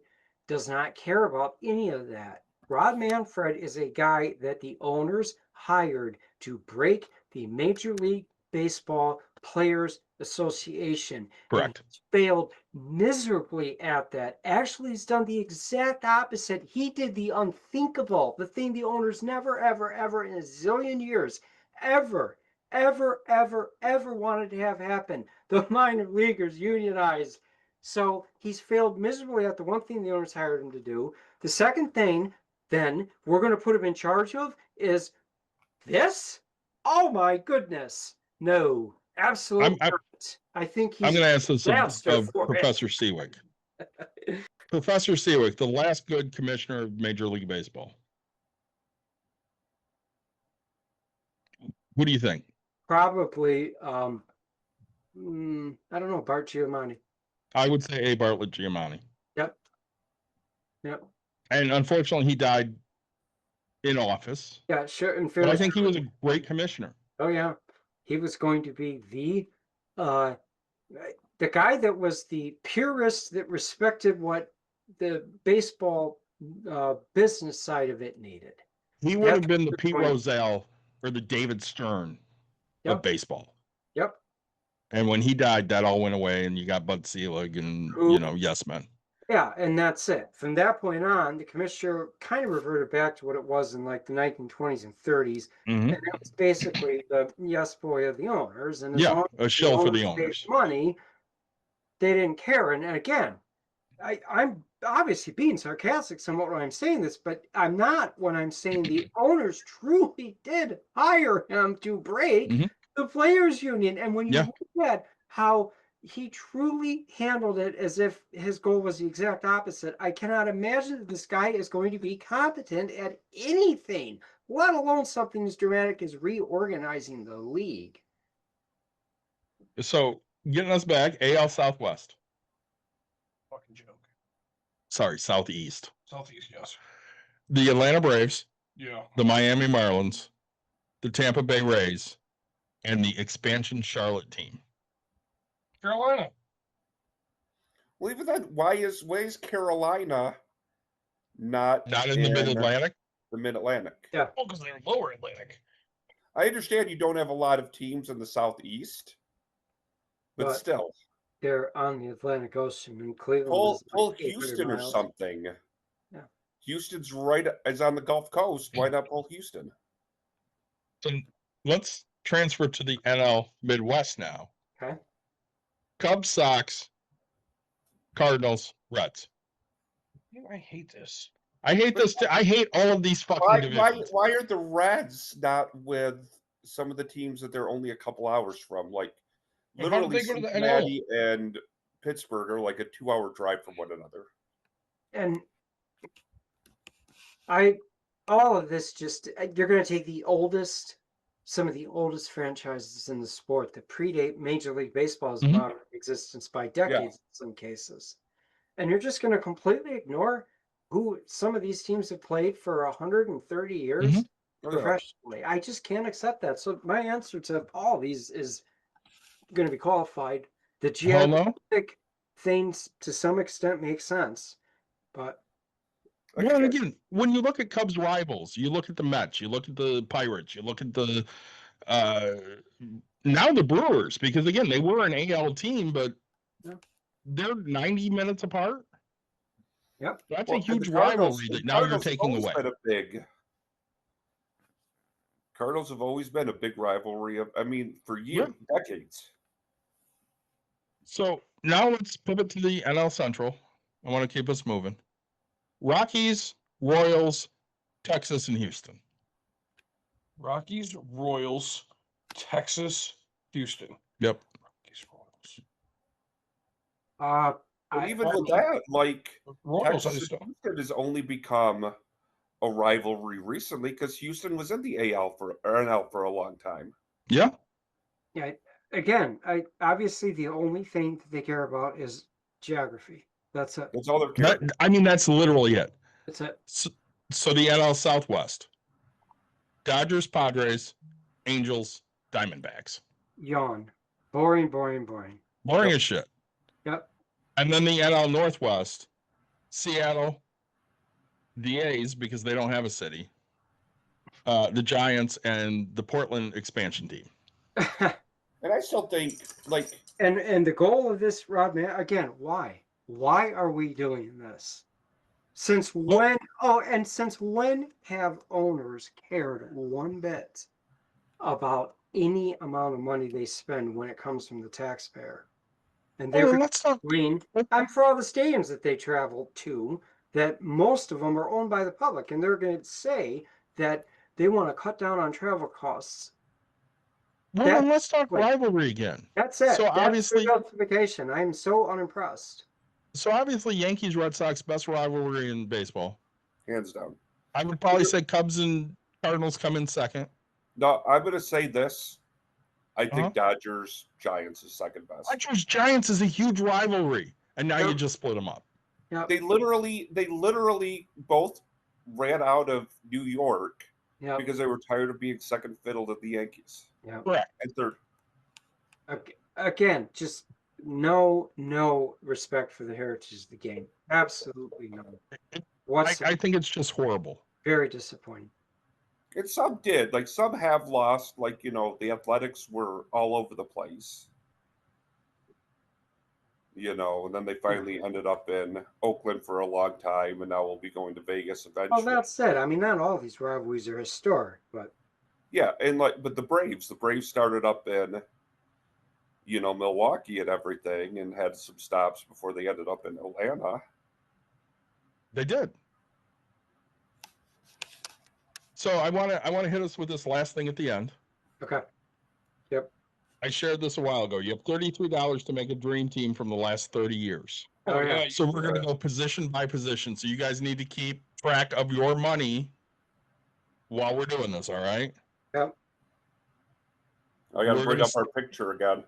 does not care about any of that. Rod Manfred is a guy that the owners hired to break the Major League Baseball Players Association. Correct. And he's failed miserably at that. Actually, he's done the exact opposite. He did the unthinkable, the thing the owners never, ever, ever in a zillion years, ever wanted to have happen. The minor leaguers unionize. So he's failed miserably at the one thing the owners hired him to do. The second thing, then, we're going to put him in charge of is this? Oh my goodness. No, absolutely not. I think he's I'm going to ask this master of for it. Professor Siwik. Professor Siwik, the last good commissioner of Major League Baseball. Who do you think? Probably, I don't know, Bart Giamatti. I would say A. Bartlett Giamatti. Yep. And unfortunately, he died in office. Yeah, sure. In But I fairness, think he was a great commissioner. oh yeah, he was going to be the guy that was the purist that respected what the baseball business side of it needed. He would That's have been the the Pete point. Rozelle or the David Stern Yep. of baseball. Yep. And when he died, that all went away, and you got Bud Selig and Who- yes men. Yeah, and that's it. From that point on, the commissioner kind of reverted back to what it was in like the 1920s and 30s. Mhm. And that was basically the yes boy of the owners. And as Yeah, long a as shill for the paid owners. money, they didn't care. And again, I'm obviously being sarcastic somewhat when I'm saying this, but I'm not when I'm saying the owners truly did hire him to break Mhm. the players union. And when you Yeah. look at how he truly handled it as if his goal was the exact opposite, I cannot imagine that this guy is going to be competent at anything, let alone something as dramatic as reorganizing the league. So getting us back, AL Southwest. Fucking joke. Sorry, Southeast. Southeast, yes. The Atlanta Braves, Yeah. the Miami Marlins, the Tampa Bay Rays, and the expansion Charlotte team. Carolina. Well, even that, why is Carolina not Not in the Mid-Atlantic? the Mid-Atlantic? Yeah. Well, because they're lower Atlantic. I understand you don't have a lot of teams in the Southeast, but But still, they're on the Atlantic Ocean, and Cleveland pull is like 800 Houston or miles. something. Yeah. Houston's is on the Gulf Coast. Why not pull Houston? So let's transfer to the NL Midwest now. Okay. Cubs, Sox, Cardinals, Reds. I hate this. I hate this. I hate all of these fucking Why divisions. are the Reds not with some of the teams that they're only a couple hours from? Like But how did literally they go to the NL? Cincinnati and Pittsburgh are like a 2-hour drive from one another. And all of this just, you're going to take some of the oldest franchises in the sport that predate Major League Baseball's Mhm. modern existence by decades in some cases. And you're just going to completely ignore who some of these teams have played for 130 years Mhm. Oh, yeah. professionally. I just can't accept that. So my answer to all these is going to be qualified. The geographic things to some extent make sense, but Well, and again, when you look at Cubs rivals, you look at the Mets, you look at the Pirates, you look at the now the Brewers, because again, they were an AL team, but Yeah. they're 90 minutes apart. Yep. That's Well, a and the huge Cardinals- rivalry the that now you're Cardinals have taking always away. Cardinals have always been a big rivalry for years, decades. So now let's pivot to the NL Central. I want to keep us moving. Rockies, Royals, Texas, and Houston. Rockies, Royals, Texas, Houston. Yep. Uh, But I, even I with mean, that, like Royals, I Texas just and don't. Houston has only become a rivalry recently because Houston was in the AL or NL for a long time. Yeah. yeah, again, obviously the only thing that they care about is geography. That's it. That's all they're caring. I mean, that's literally it. That's it. So the NL Southwest: Dodgers, Padres, Angels, Diamondbacks. Yawn. Boring, boring, boring. Boring Yep. as shit. Yep. And then the NL Northwest: Seattle, the A's because they don't have a city, the Giants, and the Portland expansion team. And I still think, like, and the goal of this, Rod, man, again, why? Why are we doing this? Since when? Oh, and since when have owners cared one bit about any amount of money they spend when it comes from the taxpayer? And they're Well, let's talk. I'm for all the stadiums that they travel to, that most of them are owned by the public, and they're going to say that they want to cut down on travel costs. Well, That- then let's talk wait. rivalry again. That's it. So That's obviously, the justification. I'm so unimpressed. Yankees Red Sox best rivalry in baseball. hands down. I would probably say Cubs and Cardinals come in second. No, I'm going to say this. I think Uh-huh. Dodgers Giants is second best. Dodgers Giants is a huge rivalry, and now you just split them up. Yep. They literally both ran out of New York Yep. because they were tired of being second fiddle to the Yankees. Yep. Correct. And third. Again, just no respect for the heritage of the game. Absolutely none. I think it's just horrible. Very disappointing. And some did. Like, some have lost. Like, the Athletics were all over the place. And then they finally ended up in Oakland for a long time, and now we'll be going to Vegas eventually. Well, that's it. I mean, not all of these rivalries are historic, but Yeah, and but the Braves started up in, Milwaukee and everything, and had some stops before they ended up in Atlanta. They did. So I want to hit us with this last thing at the end. okay. Yep. I shared this a while ago. You have $33 to make a dream team from the last 30 years. Oh, yeah. So we're going to go position by position. So you guys need to keep track of your money while we're doing this. All right. Yep. I got to We're bring gonna up our picture again.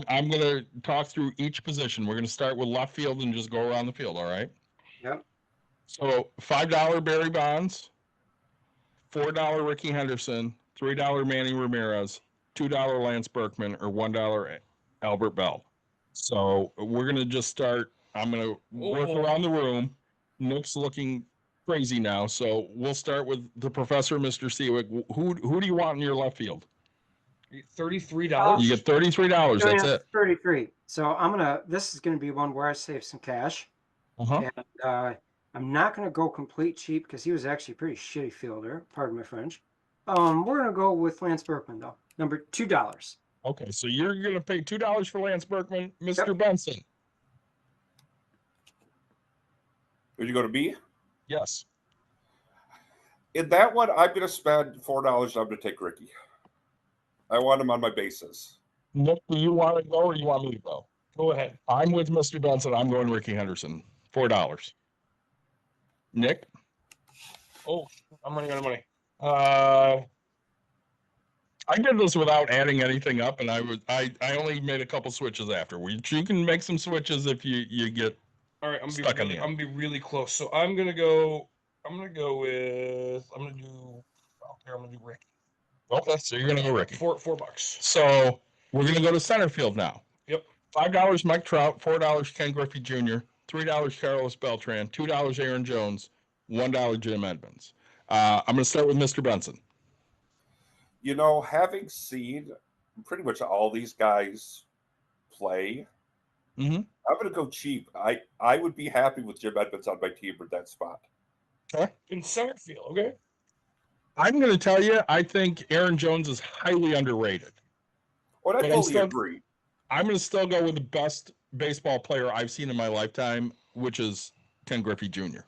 I'm going to talk through each position. We're going to start with left field and just go around the field. All right. Yep. So $5 Barry Bonds, $4 Ricky Henderson, $3 Manny Ramirez, $2 Lance Berkman, or $1 Albert Bell. So we're gonna just start. I'm gonna work around the room. Nick's looking crazy now, so we'll start with the professor, Mr. Siwik. Who do you want in your left field? $33. You get $33. That's it. 33. So this is gonna be one where I save some cash. Uh-huh. And I'm not gonna go complete cheap because he was actually a pretty shitty fielder, pardon my French. We're gonna go with Lance Berkman though. Number $2. Okay, so you're gonna pay $2 for Lance Berkman, Mr. Yep. Benson. Would you go to B? Yes. In that one, I'm going to spend $4. I'm going to take Ricky. I want him on my bases. Nick, do you want to go or you want me to go? Go ahead. I'm with Mr. Benson. I'm going Ricky Henderson. $4. Nick? Oh, I'm running out of money. I did this without adding anything up, and I only made a couple switches after. You can make some switches if you get all right. I'm stuck on the gonna be really close. So I'm gonna do Ricky. Okay, so you're gonna go Ricky. $4. So we're gonna go to center field now. Yep. $5 Mike Trout, $4 Ken Griffey Jr., $3 Carlos Beltran, $2 Aaron Jones, $1 Jim Edmonds. I'm gonna start with Mr. Benson. Having seen pretty much all these guys play, Mm-hmm. I'm going to go cheap. I would be happy with Jim Edmonds on my team at that spot. Okay. In center field, okay? I'm going to tell you, I think Aaron Jones is highly underrated. Well, I But totally agree. I'm going to still go with the best baseball player I've seen in my lifetime, which is Ken Griffey Jr.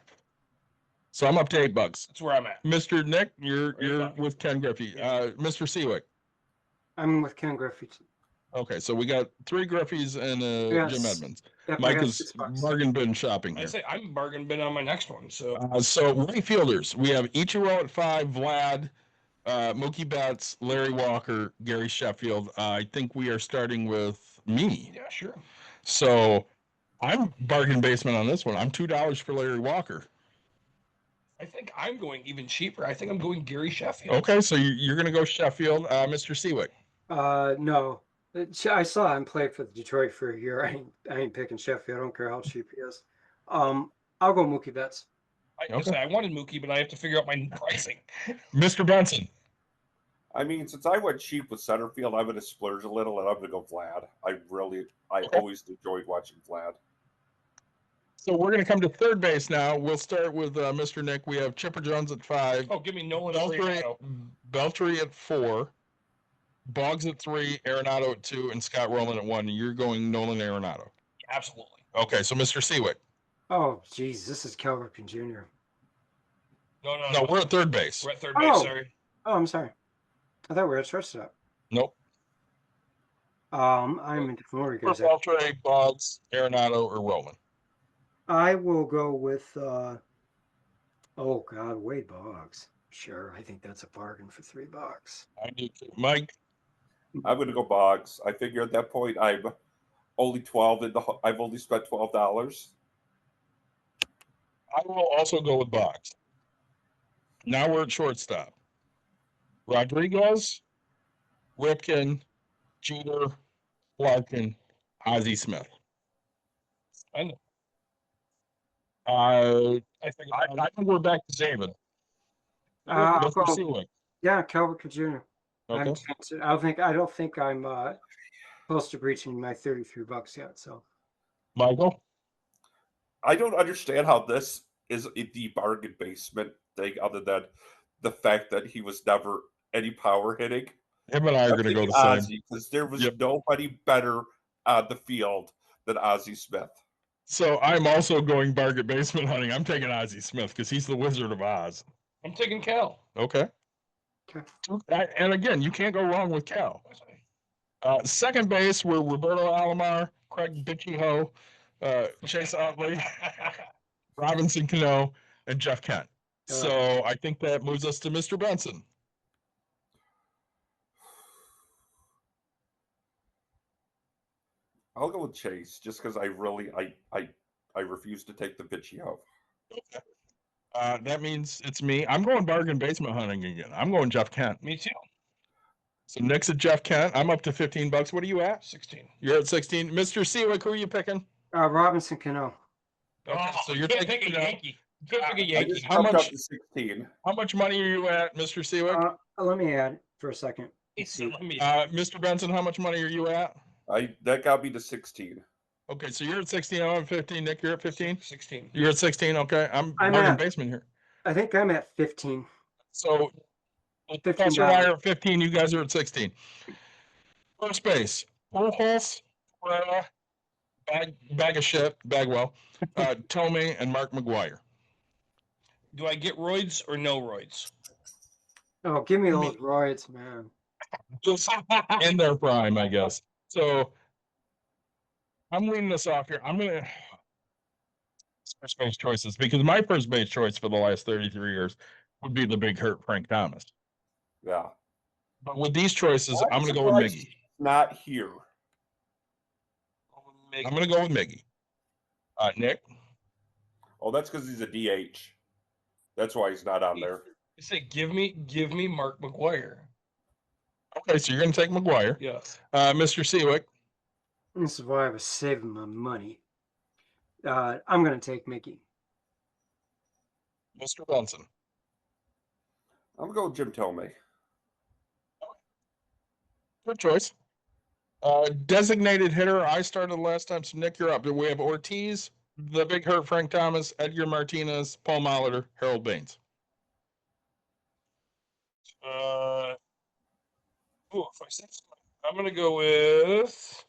So I'm up to $8. That's where I'm at. Mr. Nick, you're Right. with Ken Griffey. Mr. Siwik. I'm with Ken Griffey. Okay, so we got 3 Griffies and Jim Yes. Edmonds. Yep, I Mike got is $6. bargain bin shopping I here. say I'm bargain bin on my next one. So So right fielders, we have Ichiro at 5, Vlad, Mookie Betts, Larry Walker, Gary Sheffield. I think we are starting with me. yeah, sure. So I'm bargain basement on this one. I'm $2 for Larry Walker. I think I'm going even cheaper. I think I'm going Gary Sheffield. Okay, so you're going to go Sheffield, Mr. Siwik. No. I saw him play for Detroit for a year. I ain't picking Sheffield. I don't care how cheap he is. I'll go Mookie Betts. I wanted Mookie, but I have to figure out my pricing. Mr. Benson. I mean, since I went cheap with center field, I'm going to splurge a little, and I'm going to go Vlad. I always enjoyed watching Vlad. So we're going to come to third base now. We'll start with Mr. Nick. We have Chipper Jones at 5. Oh, give me Nolan Beltry at 4. Boggs at 3, Arenado at 2, and Scott Rowland at 1. You're going Nolan Arenado. Absolutely. Okay, so Mr. Siwik. Oh, geez, this is Cal Ripken Jr. No, we're at third base. We're at third base, sorry. Oh, I'm sorry. I thought we were at shortstop. Nope. I'm in different order, guys. Beltry, Boggs, Arenado, or Rowland. I will go with Wade Boggs. Sure, I think that's a bargain for $3. I do too. Mike. I'm going to go Boggs. I figure at that point I'm only 12 I've only spent $12. I will also go with Boggs. Now we're at shortstop. Rodriguez, Ripken, Jeter, Larkin, Ozzie Smith. I know. I think we're back to David. Mr. Siwik. Yeah, Cal Ripken Jr. Okay. I don't think I'm close to reaching my $33 yet. So, Michael. I don't understand how this is the bargain basement thing, other than the fact that he was never any power hitting. Him and I are going to go the same. Because there was nobody better on the field than Ozzie Smith. So I'm also going bargain basement hunting. I'm taking Ozzie Smith because he's the Wizard of Oz. I'm taking Cal. Okay. And again, you can't go wrong with Cal. Second base, we're Roberto Alomar, Craig Biggio, Chase Utley, Robinson Cano, and Jeff Kent. So I think that moves us to Mr. Benson. I'll go with Chase just because I refuse to take the Biggio. Okay. That means it's me. I'm going bargain basement hunting again. I'm going Jeff Kent. Me too. So next at Jeff Kent, I'm up to $15. What are you at? 16. You're at 16. Mr. Siwik, who are you picking? Robinson Cano. Okay, so you're can't taking pick a Yankee. You can't pick a I Yankee. just How jumped much- up to 16. How much money are you at, Mr. Siwik? Let me add for a second. Mr. Benson, how much money are you at? That got me to 16. Okay, so you're at 16. I'm at 15. Nick, you're at 15? 16. You're at 16. Okay, I'm I'm bargain at- basement here. I think I'm at 15. So Professor and I are at 15. You guys are at 16. First base, Pujols, Pereira, bag of shit, Bagwell, Tomei, and Mark McGwire. Do I get roids or no roids? Oh, give me those roids, man. Just in their prime, I guess. So I'm leading this off here. I'm going to first base choices because my first base choice for the last 33 years would be the big hurt Frank Thomas. Yeah. But with these choices, I'm going to go with surprised Miggy. he's not here. I'm going to go with Miggy. Nick? Oh, that's because he's a DH. That's why he's not on there. I say, give me Mark McGwire. Okay, so you're going to take McGwire. Yes. Mr. Siwik? This is why I was saving my money. I'm going to take Mickey. Mr. Benson? I'm going to go with Jim Tomei. Good choice. Designated hitter, I started last time, so Nick, you're up. We have Ortiz, the big hurt Frank Thomas, Edgar Martinez, Paul Molitor, Harold Baines. I'm going to go with...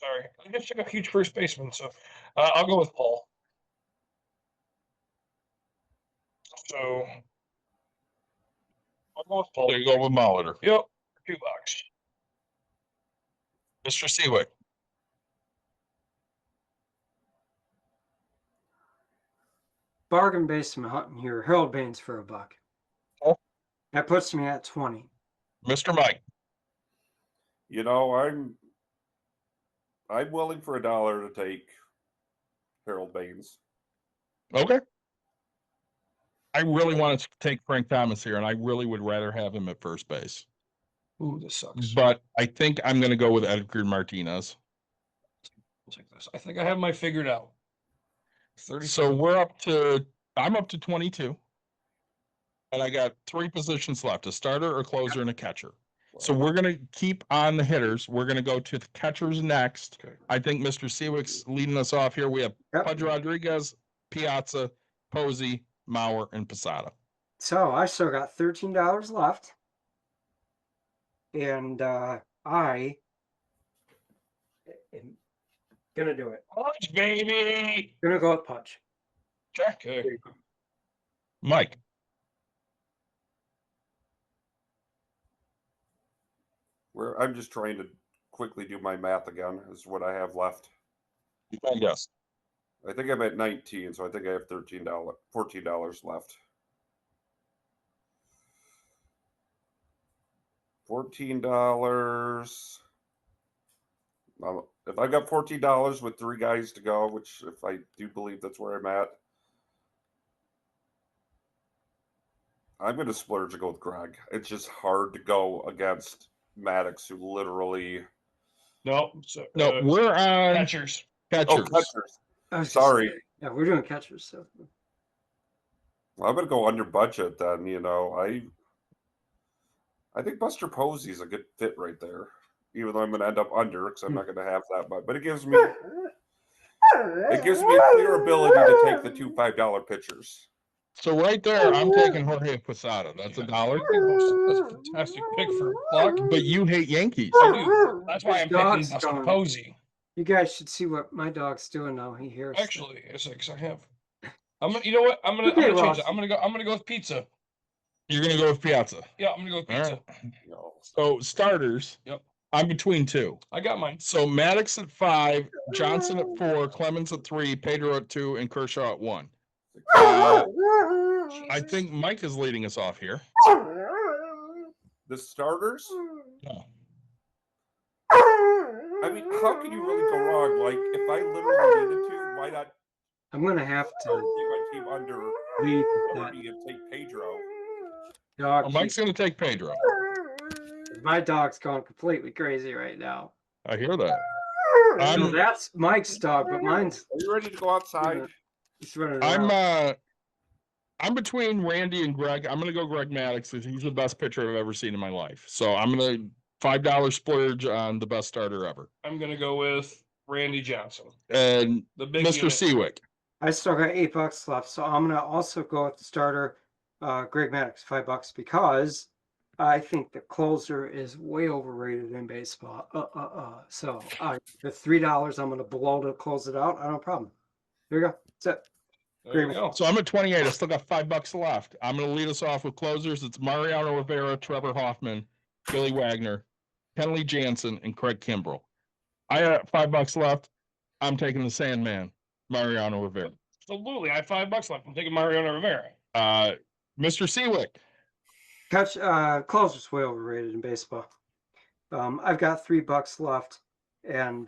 sorry, I just took a huge first baseman, so I'll go with Paul. So I'll go with Paul. There you go with Molitor. Yep, $2. Mr. Siwik. Bargain basement hunting here. Harold Baines for $1. Oh. That puts me at 20. Mr. Mike. You know, I'm willing for $1 to take Harold Baines. Okay. I really want to take Frank Thomas here, and I really would rather have him at first base. Ooh, this sucks. But I think I'm going to go with Edgar Martinez. I'll take this. I think I have my figured out. 30. So I'm up to 22. And I got 3 positions left, a starter, a closer, and a catcher. So we're going to keep on the hitters. We're going to go to the catchers next. Okay. I think Mr. Siwik's leading us off here. We have Pudge Rodriguez, Piazza, Posey, Mauer, and Posada. So I still got $13 left. And I am gonna do it. Punch, baby. Gonna go with Pudge. Okay. Mike. I'm just trying to quickly do my math again, is what I have left. Yes. I think I'm at 19, so I think I have $14 left. $14. If I got $14 with 3 guys to go, which if I do believe that's where I'm at, I'm going to splurge and go with Greg. It's just hard to go against Maddox, who literally. No, We're on catchers. catchers. Oh, catchers. Sorry. Yeah, we're doing catchers. So Well, I'm going to go under budget then. You know, I think Buster Posey's a good fit right there, even though I'm going to end up under because I'm not going to have that much. But it gives me a clear ability to take the 2 $5 pitchers. So right there, I'm taking Jorge Posada. That's $1. That's a fantastic pick for Buck. But you hate Yankees. I do. That's why I'm picking Dog's Buster gone. Posey. you guys should see what my dog's doing now. He hears. Actually, it's like 'cause I have. You know what? I'm gonna Okay, change Ross. it. I'm gonna go with pizza. You're going to go with Piazza. Yeah, I'm gonna go with All pizza. right. No. So starters. Yep. I'm between 2. I got mine. So Maddox at 5, Johnson at 4, Clemens at 3, Pedro at 2, and Kershaw at 1. I think Mike is leading us off here. The starters? Yeah. I mean, how can you really go wrong? Like, if I literally needed to, why not I'm gonna have keep to my team under leave 40 and take Pedro? dog. Well, Mike's going to take Pedro. My dog's going completely crazy right now. I hear that. So that's Mike's dog, but mine's Are you ready to go outside? he's running around. I'm between Randy and Greg. I'm going to go Greg Maddox because he's the best pitcher I've ever seen in my life. So I'm going to $5 splurge on the best starter ever. I'm gonna go with Randy Johnson. And The big Mr. unit. Siwik. I still got $8 left, so I'm gonna also go with the starter, Greg Maddox, $5 because I think the closer is way overrated in baseball. So the $3 I'm gonna blow to close it out. I don't have a problem. Here we go. That's it. There you go. So I'm at 28. I still got $5 left. I'm going to lead us off with closers. It's Mariano Rivera, Trevor Hoffman, Billy Wagner, Kenley Jansen, and Craig Kimbrell. I got $5 left. I'm taking the Sandman, Mariano Rivera. Absolutely. I have $5 left. I'm taking Mariano Rivera. Mr. Siwik. Closer's way overrated in baseball. I've got $3 left, and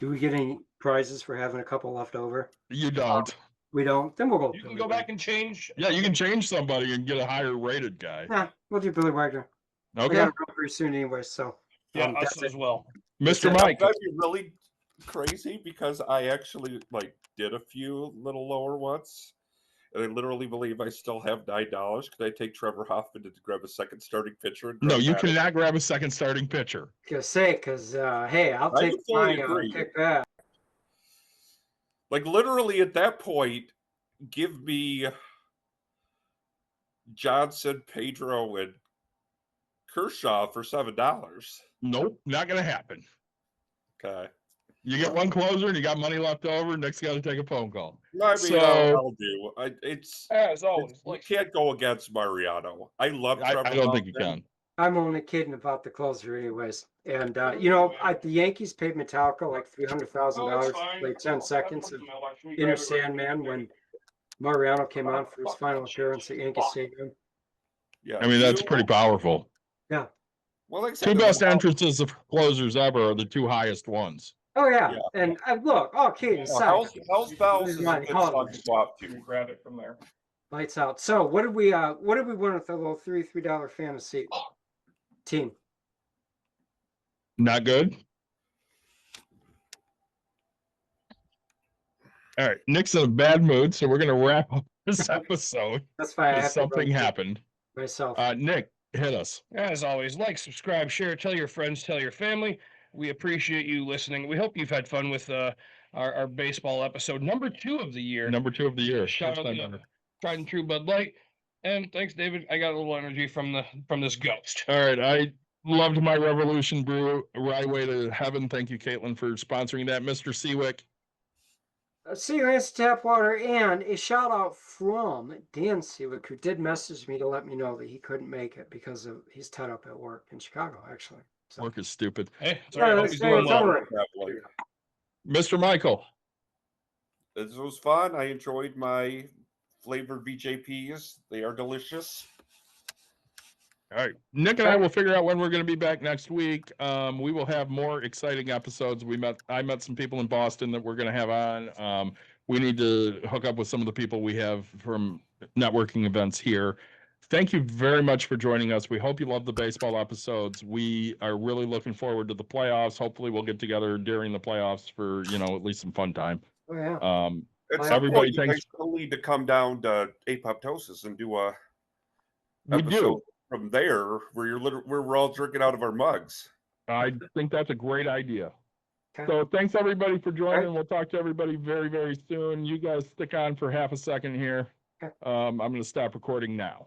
do we get any prizes for having a couple left over? You don't. We don't. Then we'll go. You can Billy go back Wagner. and change. Yeah, you can change somebody and get a higher rated guy. Nah, we'll do Billy Wagner. I Okay. gotta go pretty soon anyway, so Yeah, that's us it. as well. Mr. it. Mike. That'd be really crazy because I actually did a few little lower ones, and I literally believe I still have $9. Could I take Trevor Hoffman to grab a second starting pitcher? And No, grab you Maddox? cannot grab a second starting pitcher. Gonna say because hey, I'll I take would fully my agree. pick that. Like literally at that point, give me Johnson, Pedro, and Kershaw for $7. Nope, not going to happen. Okay. You get one closer and you got money left over. Nick's got to take a phone call. I mean, So- I'll do. As always, You can't go against Mariano. I love I Trevor don't think you Hoffman. can. I'm only kidding about the closer, anyways. And the Yankees paid Metallica like $300,000 like 10 seconds of Inner Sandman when Mariano came on for his final appearance at Yankee Stadium. Yeah, I mean, that's pretty powerful. Yeah. Well, like I said, Two the best Metallica- entrrances of closers ever are the two highest ones. Oh yeah. Yeah. And look, all kidding aside, Hell's Bells is a Ronnie good Holland. song to swap You can to. grab it from there. lights out. So what did we win with a little $3 fantasy team? Not good. All right, Nick's in a bad mood, so we're gonna wrap up this episode. That's fine. I because have to something run happened. myself. Nick, hit us. As always, like, subscribe, share, tell your friends, tell your family. We appreciate you listening. We hope you've had fun with our baseball episode, number 2 of the year. Number 2 of the year. Shout First out time to ever. Tried and True Bud Light. And thanks, David. I got a little energy from this ghost. All right, I loved my Revolution Brew Rye Way to Heaven. Thank you, Caitlin, for sponsoring that. Mr. Siwik. See Lance Tap Water, and a shout out from Dan Siwik, who did message me to let me know that he couldn't make it because he's tied up at work in Chicago, actually. So, Work is stupid. Hey, it's all right. I hope that's he's fair, doing it's well. all right. Mr. Michael. This was fun. I enjoyed my flavored VJPs. They are delicious. All right. Nick and I will figure out when we're going to be back next week. We will have more exciting episodes. I met some people in Boston that we're going to have on. We need to hook up with some of the people we have from networking events here. Thank you very much for joining us. We hope you love the baseball episodes. We are really looking forward to the playoffs. Hopefully we'll get together during the playoffs for, at least some fun time. Oh, yeah. At some Everybody point, you thanks- guys still need to come down to Apoptosis and do a We episode do. from there where where we're all drinking out of our mugs. I think that's a great idea. Okay. So thanks everybody for joining. Right. We'll talk to everybody very, very soon. You guys stick on for half a second here. Okay. I'm going to stop recording now.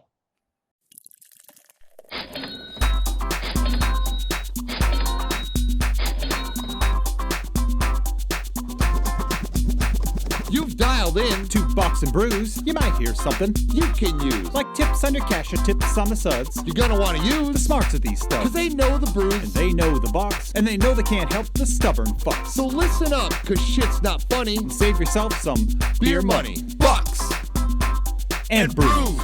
You've dialed in. To Box and Brews, you might hear something You can use. like tips on your cash or tips on the suds. You're gonna want to The use. smarts of these Because stuff. they know the And brews. they know the box, and they know they can't help the stubborn fucks. So listen up, because shit's not funny. Save yourself some Beer money. Bucks. and brews.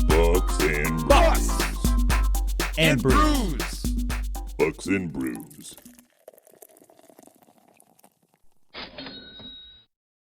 Bucks and Bucks Brews. and brews. Bucks and Brews.